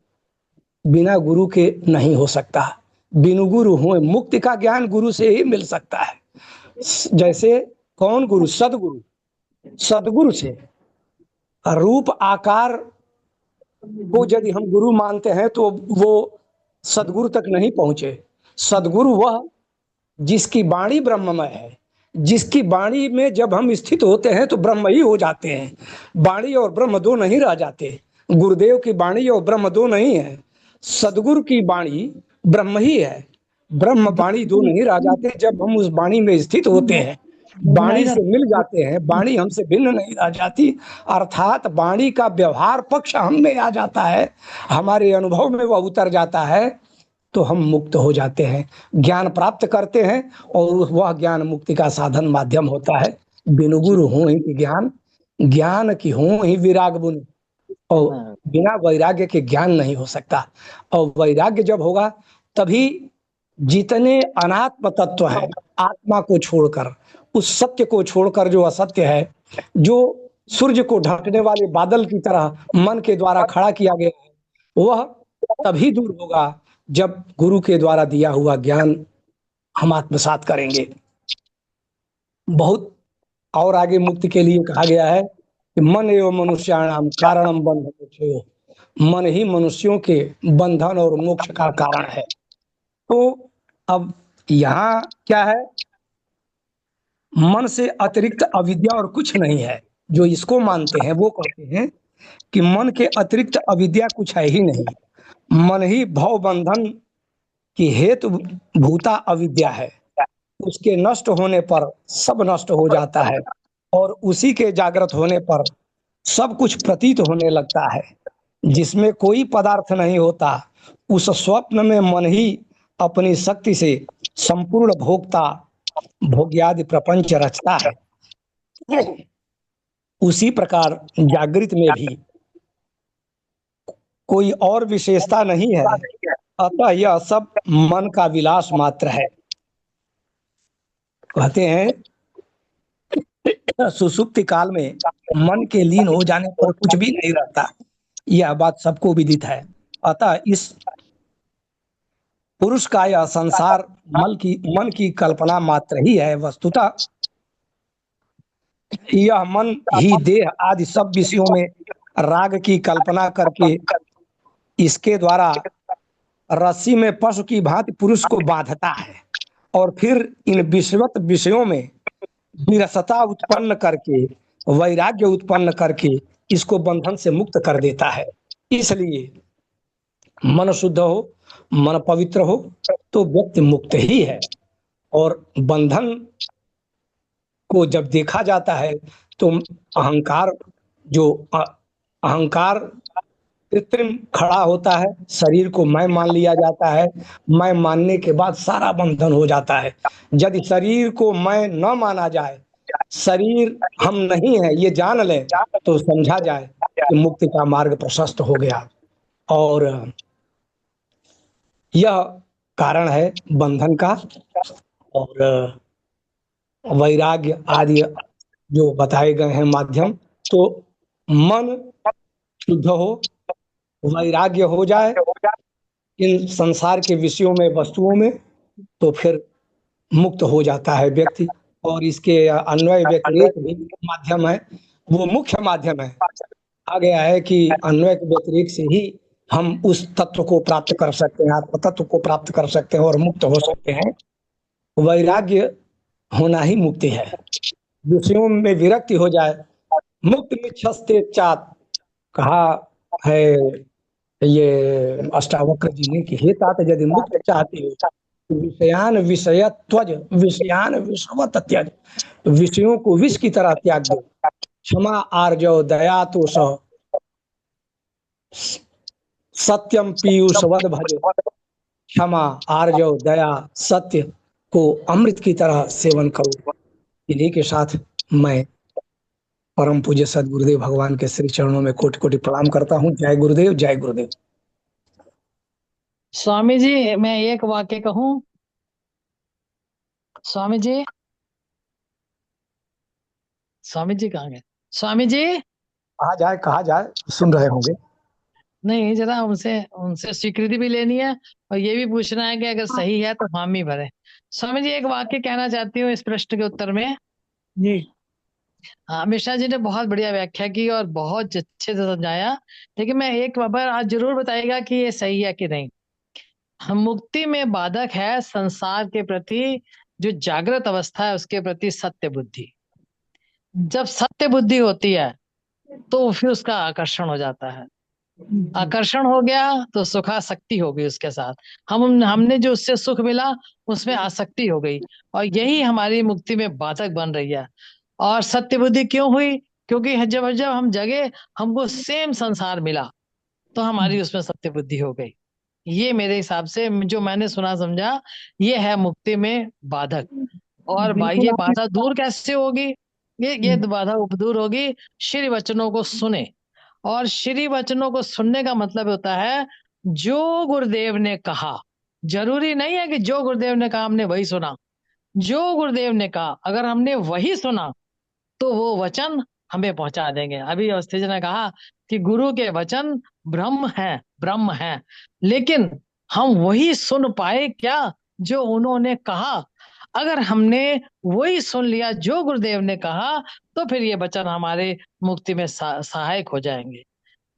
बिना गुरु के नहीं हो सकता। बिनु गुरु हो, मुक्ति का ज्ञान गुरु से ही मिल सकता है। जैसे कौन गुरु? सदगुरु। सदगुरु से रूप आकार को यदि हम गुरु मानते हैं तो वो सदगुरु तक नहीं पहुंचे। सदगुरु वह जिसकी वाणी ब्रह्ममय है, जिसकी वाणी में जब हम स्थित होते हैं तो ब्रह्म ही हो जाते हैं। वाणी और ब्रह्म दो नहीं रह जाते। गुरुदेव की वाणी और ब्रह्म दो नहीं है, सदगुरु की वाणी ब्रह्म ही है। ब्रह्म वाणी दो नहीं रह जाते। जब हम उस वाणी में स्थित होते हैं, वाणी से मिल जाते हैं, वाणी हमसे भिन्न नहीं रह जाती। अर्थात वाणी का व्यवहार पक्ष हम में आ जाता है, हमारे अनुभव में वह उतर जाता है, तो हम मुक्त हो जाते हैं, ज्ञान प्राप्त करते हैं। और वह ज्ञान मुक्ति का साधन माध्यम होता है। बिनु गुरु हो ही कि ज्ञान, ज्ञान की हो ही विराग बुन। और बिना वैराग्य के ज्ञान नहीं हो सकता। और वैराग्य जब होगा तभी जितने अनात्म तत्व हैं, आत्मा को छोड़कर, उस सत्य को छोड़कर जो असत्य है, जो सूर्य को ढकने वाले बादल की तरह मन के द्वारा खड़ा किया गया है, वह तभी दूर होगा जब गुरु के द्वारा दिया हुआ ज्ञान हम आत्मसात करेंगे। बहुत और आगे मुक्ति के लिए कहा गया है कि मन एवं मनुष्याणाम कारणम बंध मोक्षयो, मन ही मनुष्यों के बंधन और मोक्ष का कारण है। तो अब यहाँ क्या है? मन से अतिरिक्त अविद्या और कुछ नहीं है। जो इसको मानते हैं वो कहते हैं कि मन के अतिरिक्त अविद्या कुछ है ही नहीं। मन ही भव बंधन की हेतु भूता अविद्या है। उसके नष्ट होने पर सब नष्ट हो जाता है, और उसी के जागृत होने पर सब कुछ प्रतीत होने लगता है। जिसमें कोई पदार्थ नहीं होता, उस स्वप्न में मन ही अपनी शक्ति से संपूर्ण भोक्ता भोग्यादि प्रपंच रचता है। उसी प्रकार जागृत में भी कोई और विशेषता नहीं है, अतः यह सब मन का विलास मात्र है। कहते हैं सुसुप्ति काल में मन के लीन हो जाने पर कुछ भी नहीं रहता। यह बात सबको विदित है। अतः इस पुरुष का यह संसार मन की कल्पना मात्र ही है। वस्तुतः यह मन ही देह आदि सब विषयों में राग की कल्पना करके इसके द्वारा रस्सी में पशु की भांति पुरुष को बांधता है, और फिर इन विषवत विषयों में विरसता उत्पन्न करके, वैराग्य उत्पन्न करके इसको बंधन से मुक्त कर देता है। इसलिए मन शुद्ध हो, मन पवित्र हो तो व्यक्ति मुक्त ही है। और बंधन को जब देखा जाता है तो अहंकार, जो अहंकार कृत्रिम खड़ा होता है, शरीर को मैं मान लिया जाता है। मैं मानने के बाद सारा बंधन हो जाता है। यदि शरीर को मैं न माना जाए, शरीर हम नहीं है ये जान ले, तो समझा जाए कि मुक्ति का मार्ग प्रशस्त हो गया। और यह कारण है बंधन का। और वैराग्य आदि जो बताए गए हैं माध्यम, तो मन शुद्ध हो, वैराग्य हो जाए इन संसार के विषयों में, वस्तुओं में, तो फिर मुक्त हो जाता है व्यक्ति। और इसके अन्वय व्यतिरेक भी माध्यम है, वो मुख्य माध्यम है। आ गया है कि अन्वय के व्यतिरेक से ही हम उस तत्व को प्राप्त कर सकते हैं, आत्म तत्व को प्राप्त कर सकते हैं और मुक्त हो सकते हैं। वैराग्य होना ही मुक्ति है। विषयों में विरक्ति हो जाए, मुक्त मिच्छस्ते चात कहा है ये अष्टावक्र जी ने कि हे तात यदि मुक्त चाहते हो विषयान विषय त्वज, विषयान विषवत त्यज, विषयों को विष की तरह त्याग दो। क्षमा आर्जव दया तो सह, सत्यम पीयूषवद भज, क्षमा आर्जव दया सत्य को अमृत की तरह सेवन करो। इन्हीं के साथ मैं परम पूज्य सदगुरुदेव भगवान के श्री चरणों में कोटि कोटि प्रणाम करता हूँ। जय गुरुदेव, जय गुरुदेव। स्वामी जी, मैं एक वाक्य कहूं? स्वामी जी, स्वामी जी कहाँ गए? स्वामी जी, कहा जाए, सुन रहे होंगे। नहीं, जरा उनसे उनसे स्वीकृति भी लेनी है और ये भी पूछना है कि अगर सही है तो हामी भरे। स्वामी जी, एक वाक्य कहना चाहती हूँ इस प्रश्न के उत्तर में। जी हाँ, मिश्रा जी ने बहुत बढ़िया व्याख्या की और बहुत अच्छे से समझाया, लेकिन मैं एक बार आज जरूर बताइएगा कि ये सही है कि नहीं। हम मुक्ति में बाधक है संसार के प्रति जो जागृत अवस्था है उसके प्रति सत्य बुद्धि। जब सत्य बुद्धि होती है तो फिर उसका आकर्षण हो जाता है। आकर्षण हो गया तो सुखासक्ति हो गई उसके साथ। हमने जो उससे सुख मिला उसमें आसक्ति हो गई और यही हमारी मुक्ति में बाधक बन रही है। और सत्य बुद्धि क्यों हुई? क्योंकि जब जब हम जगे हमको सेम संसार मिला तो हमारी उसमें सत्य बुद्धि हो गई। ये मेरे हिसाब से जो मैंने सुना समझा, ये है मुक्ति में बाधक। और बिल्कुल ये आपने बाधा दूर कैसे होगी? ये बाधा दूर होगी, श्री वचनों को सुने। और श्री वचनों को सुनने का मतलब होता है जो गुरुदेव ने कहा। जरूरी नहीं है कि जो गुरुदेव ने कहा हमने वही सुना। जो गुरुदेव ने कहा अगर हमने वही सुना तो वो वचन हमें पहुंचा देंगे। अभी अवस्थी जी ने कहा कि गुरु के वचन ब्रह्म है, लेकिन हम वही सुन पाए क्या जो उन्होंने कहा? अगर हमने वही सुन लिया जो गुरुदेव ने कहा तो फिर ये वचन हमारे मुक्ति में सहायक हो जाएंगे।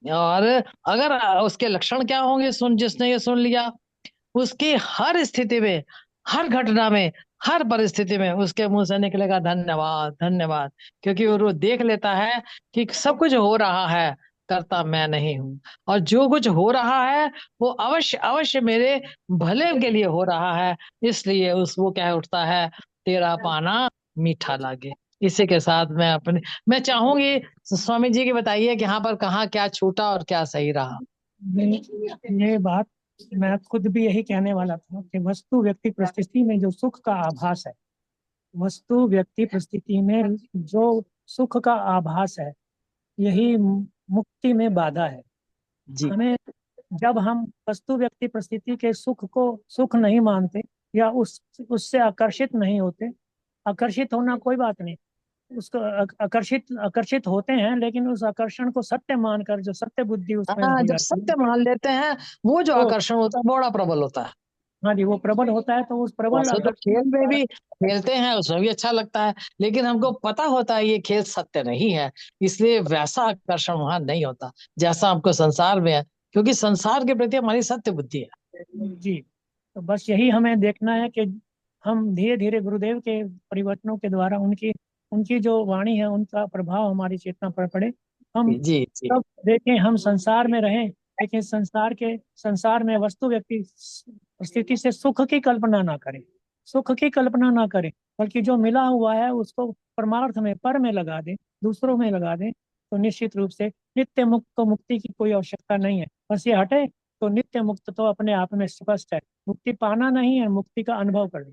और अगर उसके लक्षण क्या होंगे? जिसने ये सुन लिया उसकी हर स्थिति में, हर घटना में, हर परिस्थिति में उसके मुंह से निकलेगा धन्यवाद धन्यवाद। क्योंकि वो देख लेता है कि सब कुछ हो रहा है, करता मैं नहीं हूं, और जो कुछ हो रहा है वो अवश्य अवश्य मेरे भले के लिए हो रहा है। इसलिए वो कह उठता है तेरा पाना मीठा लागे। इसी के साथ मैं चाहूंगी स्वामी जी की बताइए कि यहाँ पर कहाँ क्या छूटा और क्या सही रहा। ये बात मैं खुद भी यही कहने वाला था कि वस्तु व्यक्ति परिस्थिति में जो सुख का आभास है, वस्तु व्यक्ति परिस्थिति में जो सुख का आभास है, यही मुक्ति में बाधा है। जी हमें जब हम वस्तु व्यक्ति परिस्थिति के सुख को सुख नहीं मानते या उससे आकर्षित नहीं होते, आकर्षित होना कोई बात नहीं, उसको आकर्षित होते हैं, लेकिन उस आकर्षण को सत्य मानकर जो सत्य बुद्धि उसमें हाँ, हो जब जाती सत्य है मान लेते हैं वो जो तो आकर्षण होता है बड़ा प्रबल होता है। हाँ जी, वो प्रबल होता है। तो उस प्रबल वैसे तो आकर्षण खेल में भी खेलते हैं उसमें भी अच्छा लगता है, लेकिन हमको पता होता है ये खेल सत्य नहीं है, इसलिए वैसा आकर्षण वहां नहीं होता जैसा हमको संसार में है, क्योंकि संसार के प्रति हमारी सत्य बुद्धि है। जी, तो बस यही हमें देखना है कि हम धीरे धीरे गुरुदेव के परिवर्तनों के द्वारा उनकी उनकी जो वाणी है उनका प्रभाव हमारी चेतना पर पड़े। हम जी जी सब देखें, हम संसार में रहें, लेकिन संसार में वस्तु व्यक्ति स्थिति से सुख की कल्पना ना करें, सुख की कल्पना ना करें, बल्कि जो मिला हुआ है उसको परमार्थ में, पर में लगा दें, दूसरों में लगा दें। तो निश्चित रूप से नित्य मुक्त को मुक्ति की कोई आवश्यकता नहीं है। बस ये हटे तो नित्य मुक्त तो अपने आप में स्पष्ट है। मुक्ति पाना नहीं है, मुक्ति का अनुभव करना।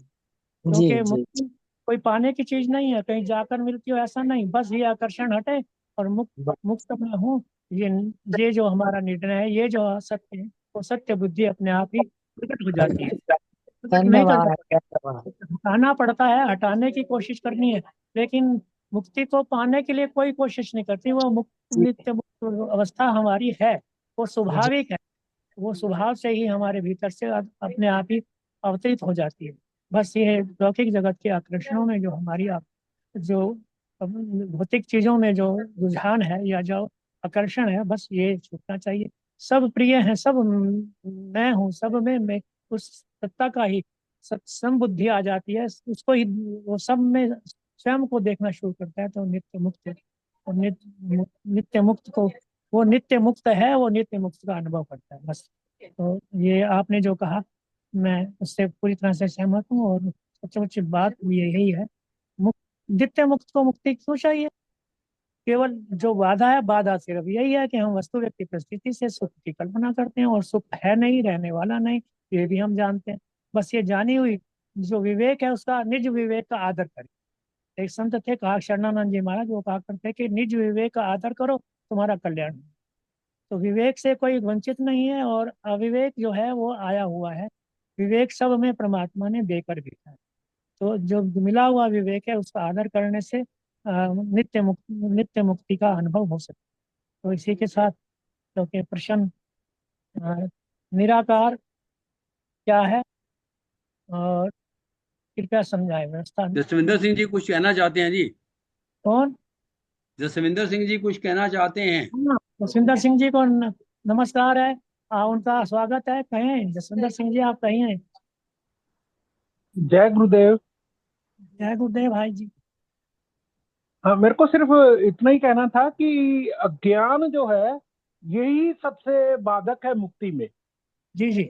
जी क्योंकि जी मुक्ति कोई पाने की चीज नहीं है, कहीं जाकर मिलती हो ऐसा नहीं। बस ये आकर्षण हटे और मुक्त में हूँ, ये जो हमारा निर्णय है, ये जो सत्य है, वो सत्य बुद्धि अपने आप ही प्रकट हो जाती है। प्रकट नहीं कर धन्यवाद सकते, धन्यवाद। हटाना पड़ता है, हटाने की कोशिश करनी है। लेकिन मुक्ति को पाने के लिए कोई कोशिश नहीं करती। वो जी नित्य मुक्त अवस्था हमारी है, वो जी स्वाभाविक है। वो स्वभाव से ही हमारे भीतर से अपने आप ही अवतरित हो जाती है। बस ये लौकिक जगत के आकर्षणों में जो हमारी जो भौतिक चीजों में जो रुझान है या जो आकर्षण है, बस ये छूटना चाहिए। सब प्रिय हैं, सब मैं हूँ, सब में मैं, उस सत्ता का ही सत्सम बुद्धि आ जाती है, उसको ही वो सब में स्वयं को देखना शुरू करता है, तो नित्य मुक्त है। और नित्य मुक्त को, वो नित्य मुक्त है, वो नित्य मुक्त का अनुभव करता है बस। तो ये आपने जो कहा, मैं उससे पूरी तरह से सहमत हूँ, और सबसे अच्छी बात भी यही है, मुक्त, नित्य मुक्त को मुक्ति क्यों चाहिए? केवल जो बाधा है, बाधा सिर्फ यही है कि हम वस्तु व्यक्ति परिस्थिति से सुख की कल्पना करते हैं, और सुख है नहीं, रहने वाला नहीं, ये भी हम जानते हैं। बस ये जानी हुई जो विवेक है, उसका निज विवेक का आदर करें। एक संत थे, कहा शरणानंद जी महाराज, वो कहा करते हैं कि निज विवेक का आदर करो, तुम्हारा कल्याण होगा। तो विवेक से कोई वंचित नहीं है, और अविवेक जो है वो आया हुआ है। विवेक सब में परमात्मा ने देकर भेजा है। तो जो मिला हुआ विवेक है, उसका आदर करने से नित्य मुक्ति का अनुभव हो सकता है। तो इसी के साथ, क्योंकि प्रश्न अ, निराकार क्या है, और कृपया समझाए व्यवस्था। जसविंदर सिंह जी कुछ कहना चाहते हैं जी। कौन? जसविंदर सिंह जी कुछ कहना चाहते हैं। जसविंदर सिंह जी को नमस्कार है, उनका स्वागत है, कहें जसविंदर सिंह जी, आप कहिए। जय गुरुदेव। जय गुरुदेव भाई जी। हाँ, मेरे को सिर्फ इतना ही कहना था कि अज्ञान जो है यही सबसे बाधक है मुक्ति में। जी जी।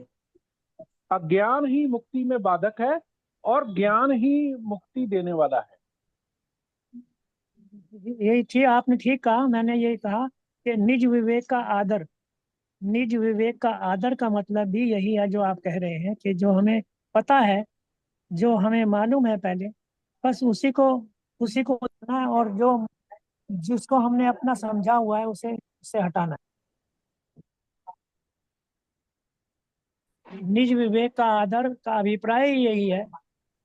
अज्ञान ही मुक्ति में बाधक है, और ज्ञान ही मुक्ति देने वाला है। यही ठीक, आपने ठीक कहा। मैंने यही कहा कि निज विवेक का आदर, निज विवेक का आदर का मतलब भी यही है जो आप कह रहे हैं, कि जो हमें पता है, जो हमें मालूम है पहले, बस उसी को उतना है, और जो जिसको हमने अपना समझा हुआ है, उसे हटाना है। निज विवेक का आदर का अभिप्राय ही यही है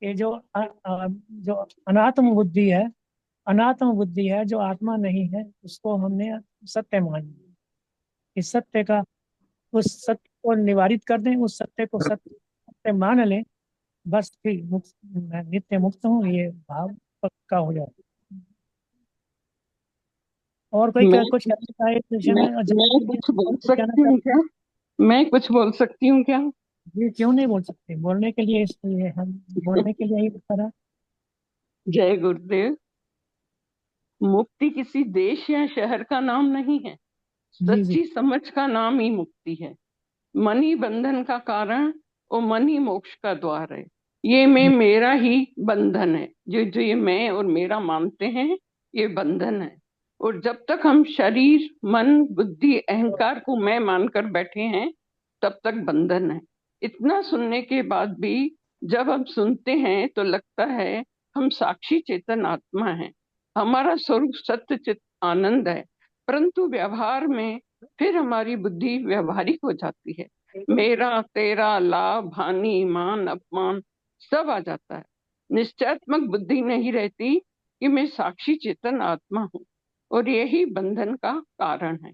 कि जो अनात्म बुद्धि है, अनात्म बुद्धि है, जो आत्मा नहीं है, उसको हमने सत्य मान लिया। इस सत्य का, उस सत्य को निवारित कर दें, उस सत्य को सत्य मान लें, बस फिर मैं नित्य मुक्त हूँ, ये भाव पक्का हो जाता है। और कोई मैं कुछ कहना चाहे इस विषय मैं में? मैं कुछ बोल कुछ कहना सकती हूँ चाहते क्या? मैं कुछ बोल सकती हूँ क्या? हैं? ये क्यों नहीं बोल सकते? बोलने के लिए, इसलिए हम बोलने के लिए ही करा। जय गुरुदेव। मुक्ति किसी देश या शहर का नाम नहीं है, जी जी। सच्ची समझ का नाम ही मुक्ति है। मन ही बंधन का कारण और मन ही मोक्ष का द्वार है। ये मैं मेरा ही बंधन है, जो जो ये मैं और मेरा मानते हैं, ये बंधन है। और जब तक हम शरीर, मन, बुद्धि, अहंकार को मैं मानकर बैठे हैं, तब तक बंधन है। इतना सुनने के बाद भी जब हम सुनते हैं तो लगता है हम साक्षी चेतन आत्मा हैं, हमारा स्वरूप सत्य चित आनंद है। परंतु व्यवहार में फिर हमारी बुद्धि व्यवहारिक हो जाती है। मेरा तेरा, लाभ हानि, मान अपमान सब आ जाता है। निश्चयात्मक बुद्धि नहीं रहती कि मैं साक्षी चेतन आत्मा हूँ, और यही बंधन का कारण है।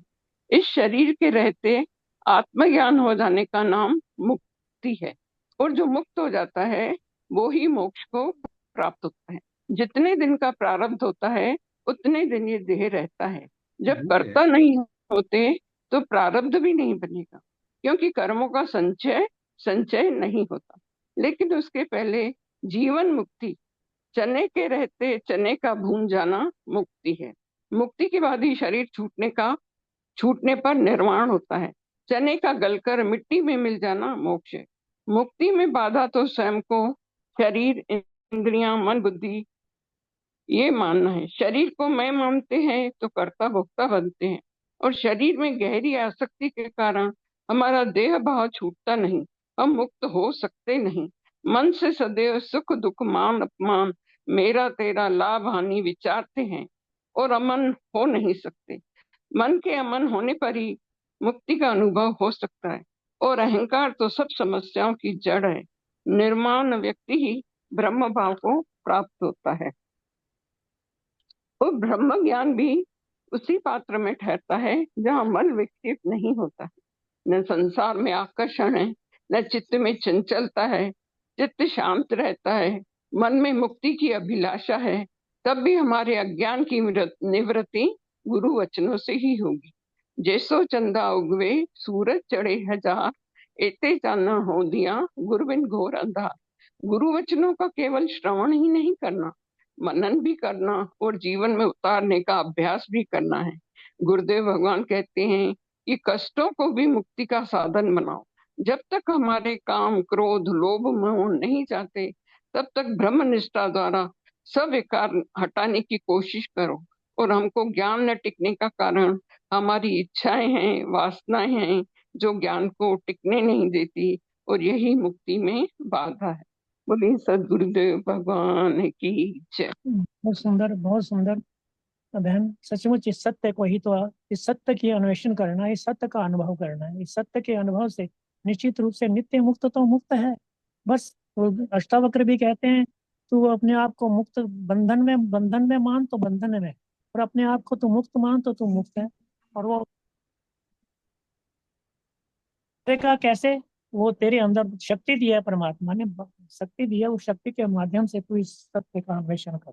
इस शरीर के रहते आत्मज्ञान हो जाने का नाम मुक्ति है, और जो मुक्त हो जाता है वो ही मोक्ष को प्राप्त होता है। जितने दिन का प्रारब्ध होता है उतने दिन ये देह रहता है। जब कर्ता नहीं होते तो प्रारब्ध भी नहीं बनेगा, क्योंकि कर्मों का संचय नहीं होता। लेकिन उसके पहले जीवन मुक्ति, चने के रहते चने का भून जाना मुक्ति है। मुक्ति के बाद ही शरीर छूटने पर निर्वाण होता है। चने का गलकर मिट्टी में मिल जाना मोक्ष है। मुक्ति में बाधा तो स्वयं को, शरीर, इंद्रियां, मन, बुद्धि ये मानना है। शरीर को मैं मानते हैं तो कर्ता भोक्ता बनते हैं, और शरीर में गहरी आसक्ति के कारण हमारा देह भाव छूटता नहीं, हम मुक्त हो सकते नहीं। मन से सदैव सुख दुख, मान अपमान, मेरा तेरा, लाभ हानि विचारते हैं, और अमन हो नहीं सकते। मन के अमन होने पर ही मुक्ति का अनुभव हो सकता है, और अहंकार तो सब समस्याओं की जड़ है। निर्माण व्यक्ति ही ब्रह्म भाव को प्राप्त होता है। और ब्रह्म ज्ञान भी उसी पात्र में ठहरता है जहाँ मन विक्षेप नहीं होता है, न संसार में आकर्षण है, न चित्त में चंचलता है, चित्त शांत रहता है, मन में मुक्ति की अभिलाषा है। तब भी हमारे अज्ञान की निवृत्ति गुरु वचनों से ही होगी। जैसो चंदा उगवे सूरज चढ़े हजार, एते जाना हो दिया गुरबिन घोर अंधार। गुरु वचनों का केवल श्रवण ही नहीं करना, मनन भी करना और जीवन में उतारने का अभ्यास भी करना है। गुरुदेव भगवान कहते हैं कि कष्टों को भी मुक्ति का साधन बनाओ। जब तक हमारे काम, क्रोध, लोभ, मोह नहीं जाते, तब तक ब्रह्म निष्ठा द्वारा सब विकार हटाने की कोशिश करो। और हमको ज्ञान न टिकने का कारण हमारी इच्छाएं हैं, वासनाएं हैं, जो ज्ञान को टिकने नहीं देती, और यही मुक्ति में बाधा है। बोलिए सदगुरुदेव भगवान की जय। बहुत सुंदर, बहुत सुंदर बहन। सचमुच इस सत्य को ही तो, इस सत्य की अन्वेषण करना, इस सत्य का अनुभव करना है। इस सत्य के अनुभव से निश्चित रूप से नित्य मुक्त तो मुक्त है। बस वो अष्टावक्र भी कहते हैं, तू अपने आप को मुक्त, बंधन में मान तो बंधन में, और अपने आप को तू मुक्त मान तो तू मुक्त है। और वो का कैसे, वो तेरे अंदर शक्ति दी है, परमात्मा ने शक्ति दी है, उस शक्ति के माध्यम से तू इस सत्य का अन्वेषण कर।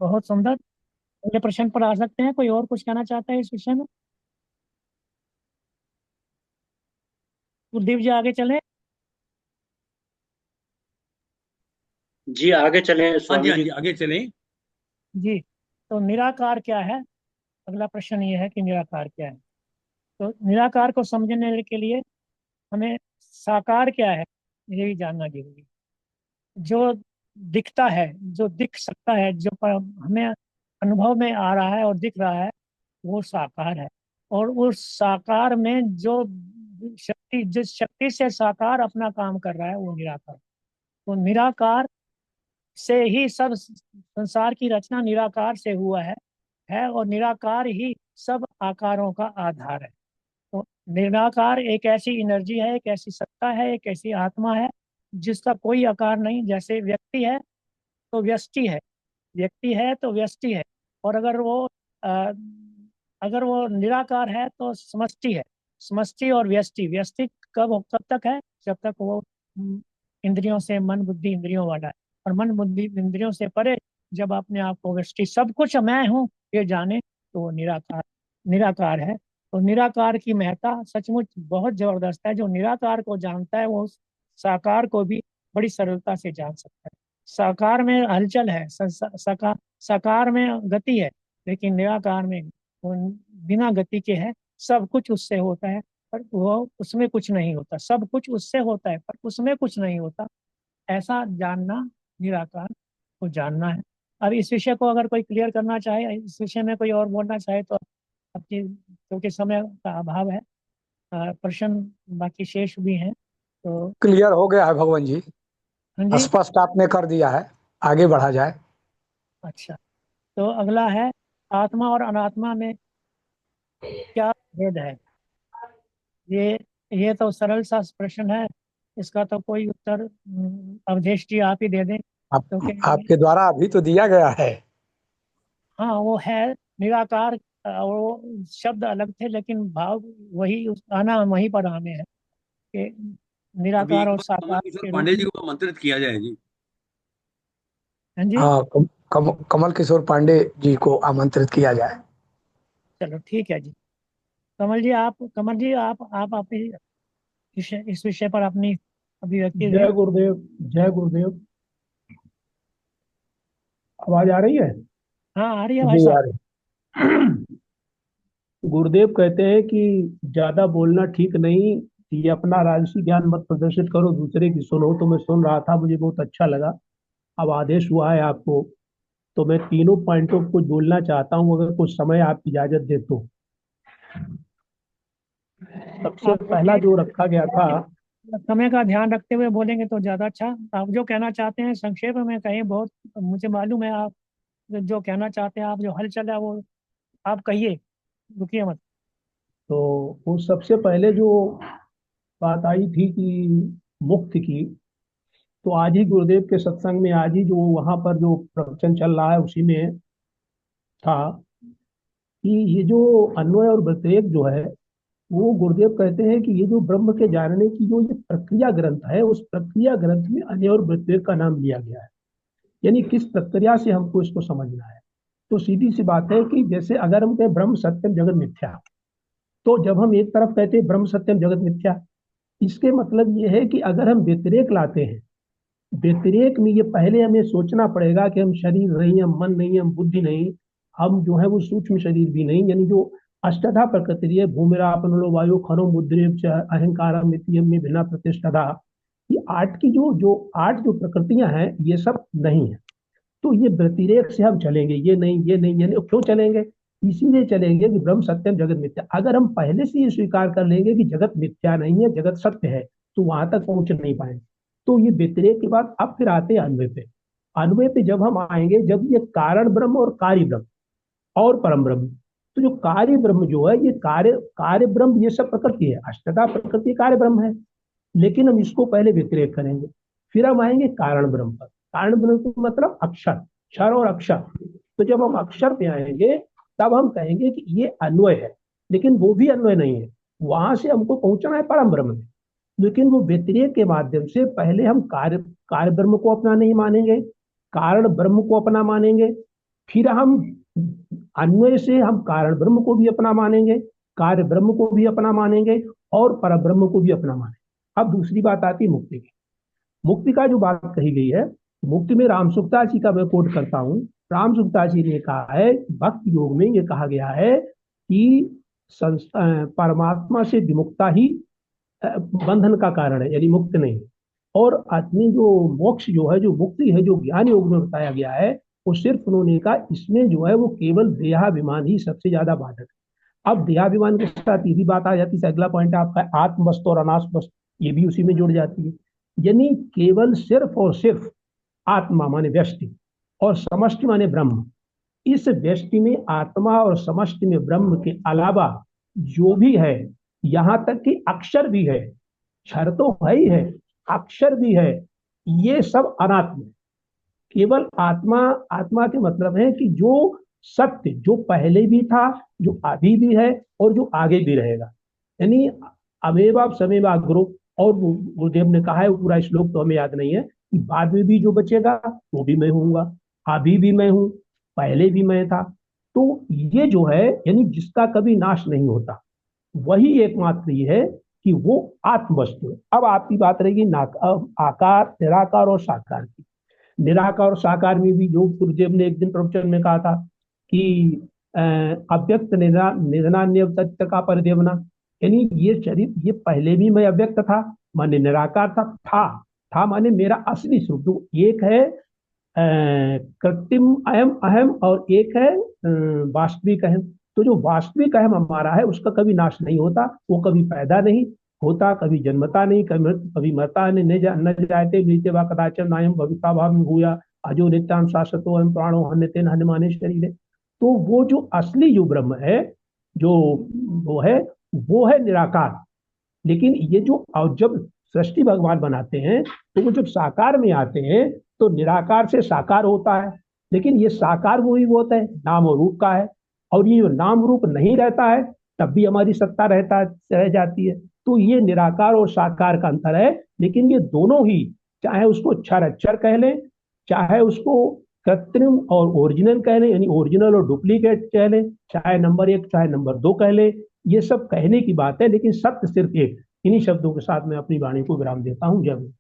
बहुत सुंदर। अगले प्रश्न पर आ सकते हैं। कोई और कुछ कहना चाहता है इस विषय में? गुरदीप जी आगे चले। जी आगे चले हाँ जी, स्वामी हाँ जी। जी, आगे चलें। जी, तो निराकार क्या है? अगला प्रश्न ये है कि निराकार क्या है। तो निराकार को समझने के लिए हमें साकार क्या है ये भी जानना जरूरी है। जो दिखता है, जो दिख सकता है, जो हमें अनुभव में आ रहा है और दिख रहा है, वो साकार है। और उस साकार में जो शक्ति, जिस शक्ति से साकार अपना काम कर रहा है, वो निराकार। तो निराकार से ही सब संसार की रचना निराकार से हुआ है, और निराकार ही सब आकारों का आधार है। तो निराकार एक ऐसी एनर्जी है, एक ऐसी सत्ता है, एक ऐसी आत्मा है जिसका कोई आकार नहीं। जैसे व्यक्ति है तो व्यष्टि है, व्यक्ति है तो व्यष्टि है। और अ, अगर वो निराकार है तो समष्टि है। समष्टि और व्यष्टि, व्यष्टि कब तक है? जब तक वो इंद्रियों से, मन बुद्धि इंद्रियों वाला है। और मन बुद्धि इंद्रियों से परे जब अपने आप को व्यष्टि, सब कुछ मैं हूँ ये जाने, तो वो निराकार है। तो निराकार की महत्ता सचमुच बहुत जबरदस्त है। जो निराकार को जानता है वो साकार को भी बड़ी सरलता से जान सकता है। साकार में हलचल है, साकार में गति है, लेकिन निराकार में वो बिना गति के है। सब कुछ उससे होता है पर वो उसमें कुछ नहीं होता। सब कुछ उससे होता है पर उसमें कुछ नहीं होता। ऐसा जानना निराकार को जानना है। अब इस विषय को अगर कोई क्लियर करना चाहे, इस विषय में कोई और बोलना चाहे तो अपनी, क्योंकि समय का अभाव है, प्रश्न बाकी शेष भी हैं तो। क्लियर हो गया है भगवान जी, हाँ जी, स्पष्ट आपने कर दिया है, आगे बढ़ा जाए। अच्छा। तो अगला है, आत्मा और अनात्मा में क्या भेद है? ये ये तो सरल सा प्रश्न है। इसका तो कोई उत्तर अवधेश जी आप ही दे दें, क्योंकि आपके द्वारा अभी तो दिया गया है। हाँ वो है निराकार। वो शब्द अलग थे लेकिन भाव वही, आना वहीं पर आने हैं कि अभी निराकार एक और बार कमल साकार किशोर के रूप पांडे जी में। को आमंत्रित किया जाए जी। हाँ जी, हाँ, कमल किशोर पांडे जी को आमंत्रित किया जाए। चलो ठीक है जी। कमल जी आप अपनी इस विषय पर अपनी अभिव्यक्ति दें। जय गुरुदेव, जय गुरुदेव। आवाज आ रही है? हाँ आ रही है भाई जी साहब। यार, गुरुदेव कहते हैं कि ज्यादा बोलना ठीक नहीं, ये अपना राजसी ज्ञान मत प्रदर्शित करो, दूसरे की सुनो। तो मैं सुन रहा था, मुझे बहुत अच्छा लगा। अब आदेश हुआ है आपको, तो मैं तीनों पॉइंटों को बोलना चाहता हूँ, अगर कुछ समय आप इजाजत दे तो। सबसे आप पहला बोलिए, जो रखा गया था, समय का ध्यान रखते हुए बोलेंगे तो ज्यादा अच्छा। आप जो कहना चाहते हैं संक्षेप में कहें। बहुत मुझे मालूम है आप जो कहना चाहते हैं, आप जो हलचल है वो आप कहिए, रुकिए मत। तो वो सबसे पहले जो बात आई थी कि मुक्त की, तो आज ही गुरुदेव के सत्संग में, आज ही जो वहां पर जो प्रवचन चल रहा है उसी में था कि ये जो अन्वय और व्यतिरेक जो है, वो गुरुदेव कहते हैं कि ये जो ब्रह्म के जानने की जो ये प्रक्रिया ग्रंथ है, उस प्रक्रिया ग्रंथ में अन्वय और व्यतिरेक का नाम लिया गया है। यानी किस प्रक्रिया से हमको इसको समझना है। तो सीधी सी बात है कि जैसे अगर हम कहें ब्रह्म सत्यम जगत मिथ्या, तो जब हम एक तरफ कहते हैं ब्रह्म सत्यम जगत मिथ्या, इसके मतलब ये है कि अगर हम व्यतिरेक लाते हैं, व्यतिरेक में ये पहले हमें सोचना पड़ेगा कि हम शरीर नहीं, हम मन नहीं, हम बुद्धि नहीं, हम जो है वो सूक्ष्म शरीर भी नहीं, यानी जो अष्टधा प्रकृति है, भूमिरापनो वायु खनो मुद्रेव च अहंकार में भिन्न प्रतिष्ठा, ये आठ की जो आठ जो प्रकृतियां हैं ये सब नहीं है। तो ये व्यतिरेक से हम चलेंगे, ये नहीं ये नहीं ये नहीं, क्यों चलेंगे? इसीलिए चलेंगे कि ब्रह्म सत्यम जगत मिथ्या। अगर हम पहले से ये स्वीकार कर लेंगे कि जगत मिथ्या नहीं है, जगत सत्य है, तो वहां तक पहुंच नहीं पाएंगे। तो ये व्यतिरेक के बाद अब फिर आते हैं अन्वय पे। अन्वय पे जब हम आएंगे, जब ये कारण ब्रह्म और कार्य ब्रह्म और परम ब्रह्म, तो जो कार्य ब्रह्म जो है, ये कार्य कार्य ब्रह्म ये सब प्रकृति है, अष्टधा प्रकृति कार्य ब्रह्म है, लेकिन हम इसको पहले व्यतिरेक करेंगे, फिर हम आएंगे कारण ब्रह्म पर। कारण ब्रह्म का मतलब अक्षर, क्षर और अक्षर। तो जब हम अक्षर पे आएंगे तब हम कहेंगे कि ये अन्वय है, लेकिन वो भी अन्वय नहीं है, वहां से हमको पहुंचना है परम ब्रह्म में। लेकिन वो व्यतिरेक के माध्यम से पहले हम कार्य कार्य ब्रह्म को अपना नहीं मानेंगे, कारण ब्रह्म को अपना मानेंगे, फिर हम अन्वय से हम कारण ब्रह्म को भी अपना मानेंगे, कार्य ब्रह्म को भी अपना मानेंगे और पर ब्रह्म को भी अपना मानेंगे। अब दूसरी बात आती है मुक्ति की। मुक्ति का जो बात कही गई है, मुक्ति में राम सुखदास जी का मैं कोट करता हूँ। राम सुखदास जी ने कहा है, भक्ति योग में ये कहा गया है कि परमात्मा से विमुक्ता ही बंधन का कारण है, यानी मुक्त नहीं। और अपनी जो मोक्ष जो है, जो मुक्ति है, जो ज्ञान योग में बताया गया है, वो सिर्फ उन्होंने कहा इसमें जो है वो केवल देहाभिमान ही सबसे ज्यादा बाधक है। अब देहाभिमान के साथ ये भी बात आ जाती है, अगला पॉइंट आपका आत्मवस्तु और अनात्मवस्तु, ये भी उसी में जुड़ जाती है। यानी केवल सिर्फ और सिर्फ आत्मा माने व्यष्टि और समष्टि माने ब्रह्म, इस व्यष्टि में आत्मा और समष्टि में ब्रह्म के अलावा जो भी है, यहां तक कि अक्षर भी है, क्षर तो है ही है, अक्षर भी है, ये सब अनात्म है। केवल आत्मा, आत्मा के मतलब है कि जो सत्य, जो पहले भी था, जो अभी भी है और जो आगे भी रहेगा, यानी अमेवा समेवा अग्रो। और गुरुदेव ने कहा है, पूरा श्लोक तो हमें याद नहीं है, कि बाद में भी जो बचेगा वो भी मैं हूंगा, अभी भी मैं हूं, पहले भी मैं था। तो ये जो है, यानी जिसका कभी नाश नहीं होता, वही एकमात्र ये है कि वो आत्मवस्तु है। अब आपकी बात रहेगी आकार, निराकार और साकार की। निराकार और साकार में भी जो गुरुदेव ने एक दिन प्रवचन में कहा था कि अव्यक्त निधनान्यक्त का परिदेवना, यानी ये शरीर, ये पहले भी मैं अव्यक्त था माने निराकार था माने मेरा असली स्वरूप। तो एक है कृत्रिम अहम अहम और एक है वास्तविक अहम। तो जो वास्तविक अहम हमारा है उसका कभी नाश नहीं होता, वो कभी पैदा नहीं होता, कभी जन्मता नहीं, कभी मरता नहीं, न जायते मृत्य वा कदाचन नायम भविता भाव में भूया अजो नित्याम शाश्वतो अहम प्राणो हन्यते हनुमाने शरीर। तो वो जो असली जो ब्रह्म है, जो वो है निराकार। लेकिन ये जो, और जब सृष्टि भगवान बनाते हैं तो वो जब साकार में आते हैं तो निराकार से साकार होता है, लेकिन ये साकार वही वो होता है, नाम और रूप का है। और ये जो नाम रूप नहीं रहता है तब भी हमारी सत्ता रह जाती है। तो ये निराकार और साकार का अंतर है। लेकिन ये दोनों ही, चाहे उसको क्षर अक्षर कह लें, चाहे उसको कृत्रिम और ओरिजिनल कह लें, यानी ओरिजिनल और डुप्लीकेट कह लें, चाहे नंबर 1 चाहे नंबर 2 कह लें, ये सब कहने की बात है, लेकिन सत्य सिर्फ एक। इन्हीं शब्दों के साथ मैं अपनी वाणी को विराम देता हूँ। जब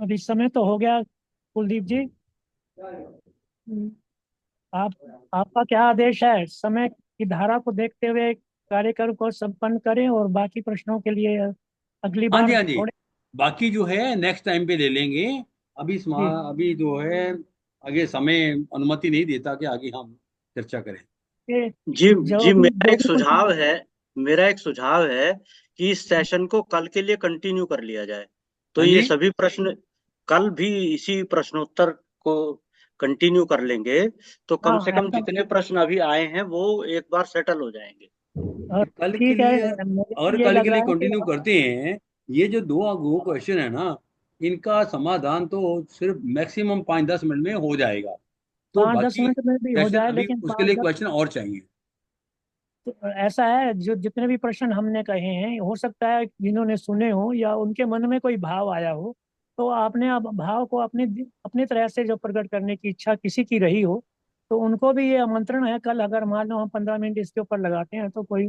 अब इस समय तो हो गया कुलदीप जी, आप आपका क्या आदेश है? समय की धारा को देखते हुए कार्यक्रम को संपन्न करें और बाकी प्रश्नों के लिए अगली हाँ बार जी, हाँ जी, थोड़े बाकी जो है नेक्स्ट टाइम पे ले लेंगे। अभी जी अभी जो है आगे समय अनुमति नहीं देता कि आगे हम चर्चा करें। ये जी जो जी, भी जो भी कुछ मेरा एक सुझाव है कि इस सेशन को कल के लिए कंटिन्यू कर लिया जाए। तो हाँ ये जी, सभी प्रश्न कल भी इसी प्रश्नोत्तर को कंटिन्यू कर लेंगे, तो कम से हाँ कम ऐसा, जितने प्रश्न अभी आए हैं वो एक बार सेटल हो जाएंगे। और कल के ठीक है, लिए, मुझे और भी ये कल लग के रहा लिए है कि कंटिन्यू करते हैं। ये जो दो क्वेश्चन है ना, इनका समाधान तो सिर्फ मैक्सिमम 5-10 मिनट में हो जाएगा। तो 5-10 बाकी मिनट में भी हो क्वेश्चन जाए, अभी लेकिन उसके लिए क्वेश्चन और चाहिए। तो ऐसा है, जो जितने भी प्रश्न हमने कहे हैं, हो सकता है जिन्होंने सुने हो या उनके मन में कोई भाव आया हो, तो आपने अब भाव को अपनी तरह से जो प्रकट करने की इच्छा किसी की रही हो, तो उनको भी ये आमंत्रण है। कल अगर मान लो हम 15 मिनट इसके ऊपर लगाते हैं, तो कोई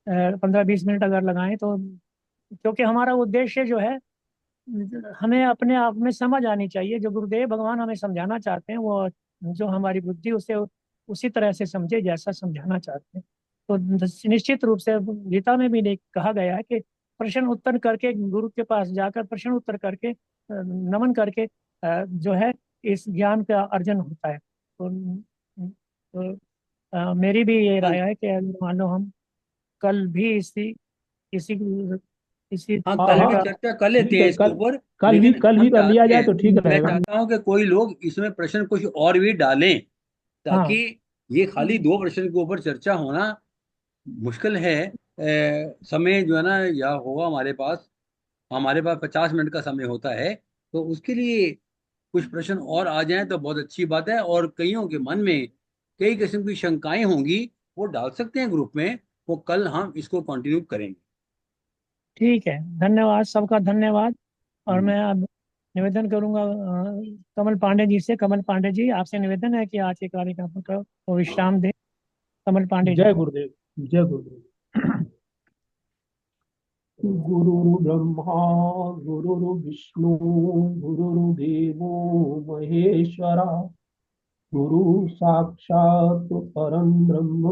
15-20 मिनट अगर लगाएं, तो क्योंकि हमारा उद्देश्य जो है, हमें अपने आप में समझ आनी चाहिए। जो गुरुदेव भगवान हमें समझाना चाहते हैं, वो जो हमारी बुद्धि उसे उसी तरह से समझे जैसा समझाना चाहते हैं। तो निश्चित रूप से गीता में भी कहा गया है कि प्रश्न उत्तर करके, गुरु के पास जाकर प्रश्न उत्तर करके, नमन करके जो है इस ज्ञान का अर्जन होता है। तो मेरी भी ये राय है कि मान लो हम कल भी इसी इसी हाँ, हाँ कल तरह भी हाँ, का। चर्चा कर ठीक लेते हैं है। इसके ऊपर। कल भी लेकिन हम कर लिया चाहते जाए हैं, तो ठीक मैं रहेगा। चाहता हूं कि कोई लोग इसमें प्रश्न कुछ और भी डालें, ताकि हाँ, ये खाली दो प्रश्न के ऊपर चर्चा होना मुश्किल है। समय जो है ना, या होगा हमारे पास 50 मिनट का समय होता है, तो उसके लिए कुछ प्रश्न और आ जाएं तो बहुत अच्छी बात है। और कईयों के मन में कई किस्म की शंकाएं होंगी, वो डाल सकते हैं ग्रुप में। वो कल हम इसको कंटिन्यू करेंगे। ठीक है। धन्यवाद, सबका धन्यवाद। और हम्म। मैं अब निवेदन करूंगा कमल पांडे जी से। कमल पांडे जी, आपसे निवेदन है कि आज के कार्यक्रम को विश्राम दें। कमल पांडे जी। जय गुरुदेव। जय गुरुदेव। गुरु ब्रह्मा गुरुर्विष्णु गुरुर्देवो महेश्वरा, गुरु साक्षात् परम ब्रह्म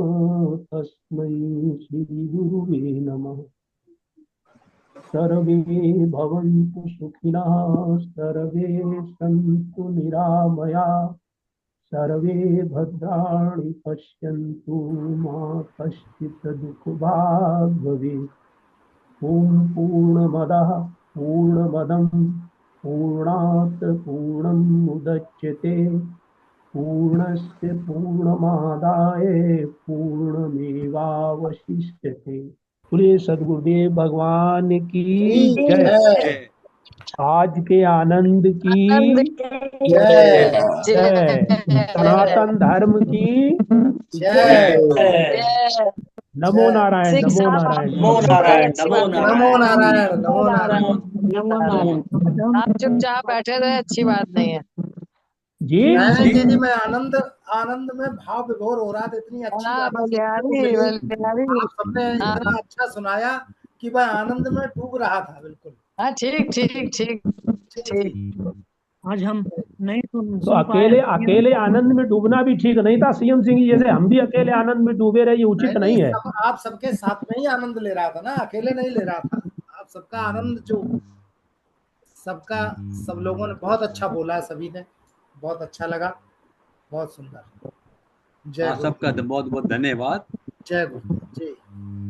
तस्मै श्री गुरुवे नमः। सर्वे भवन्तु सुखिनः, सर्वे सन्तु निरामया, सर्वे भद्राणि पश्यन्तु मा कश्चित् दुःखभाग् भवेत्। ॐ पूर्णमदः पूर्णमदं पूर्णात् पूर्णमुदच्यते, पूर्णस्य पूर्णमादाय पूर्णमेवावशिष्यते। बोलिए सद्गुरुदेव भगवान की जय। जय। आज के आनंद आनंद की की जय जय। सनातन धर्म की जय जय। जय। नमो जय। नारायण, नमो शिक्षा नारायण, नमो नमो बड़ी नारायण, अच्छी नमो बात है। नमो नारायण, नारायण, नमो नमो नारायण। नारायण, नमो नारायण। आप चुपचाप बैठे रहे, अच्छी बात नहीं है। जी। नहीं ठीक। जी, मैं आनंद आनंद में भाव विभोर हो रहा था। इतनी अच्छी हाँ, बातें सुनने को बलिहारी मिली, बलिहारी। आप सबने हाँ इतना अच्छा सुनाया कि मैं आनंद में डूब रहा था बिल्कुल। हाँ, ठीक ठीक ठीक जी जी। ठीक। आज हम नहीं तो सुन पाए। अकेले अकेले आनंद में डूबना भी ठीक नहीं था। सीएम सिंह जी जैसे हम भी अकेले आनंद में डूबे रहे, ये उचित नहीं नहीं है। सब आप सबके साथ में ही आनंद ले रहा था ना, अकेले नहीं ले रहा था। आप सबका आनंद जो सबका, सब लोगों ने बहुत अच्छा बोला, सभी ने बहुत अच्छा लगा, बहुत सुंदर। जय हाँ, गुरु। सबका बहुत बहुत धन्यवाद। जय गुरु जी।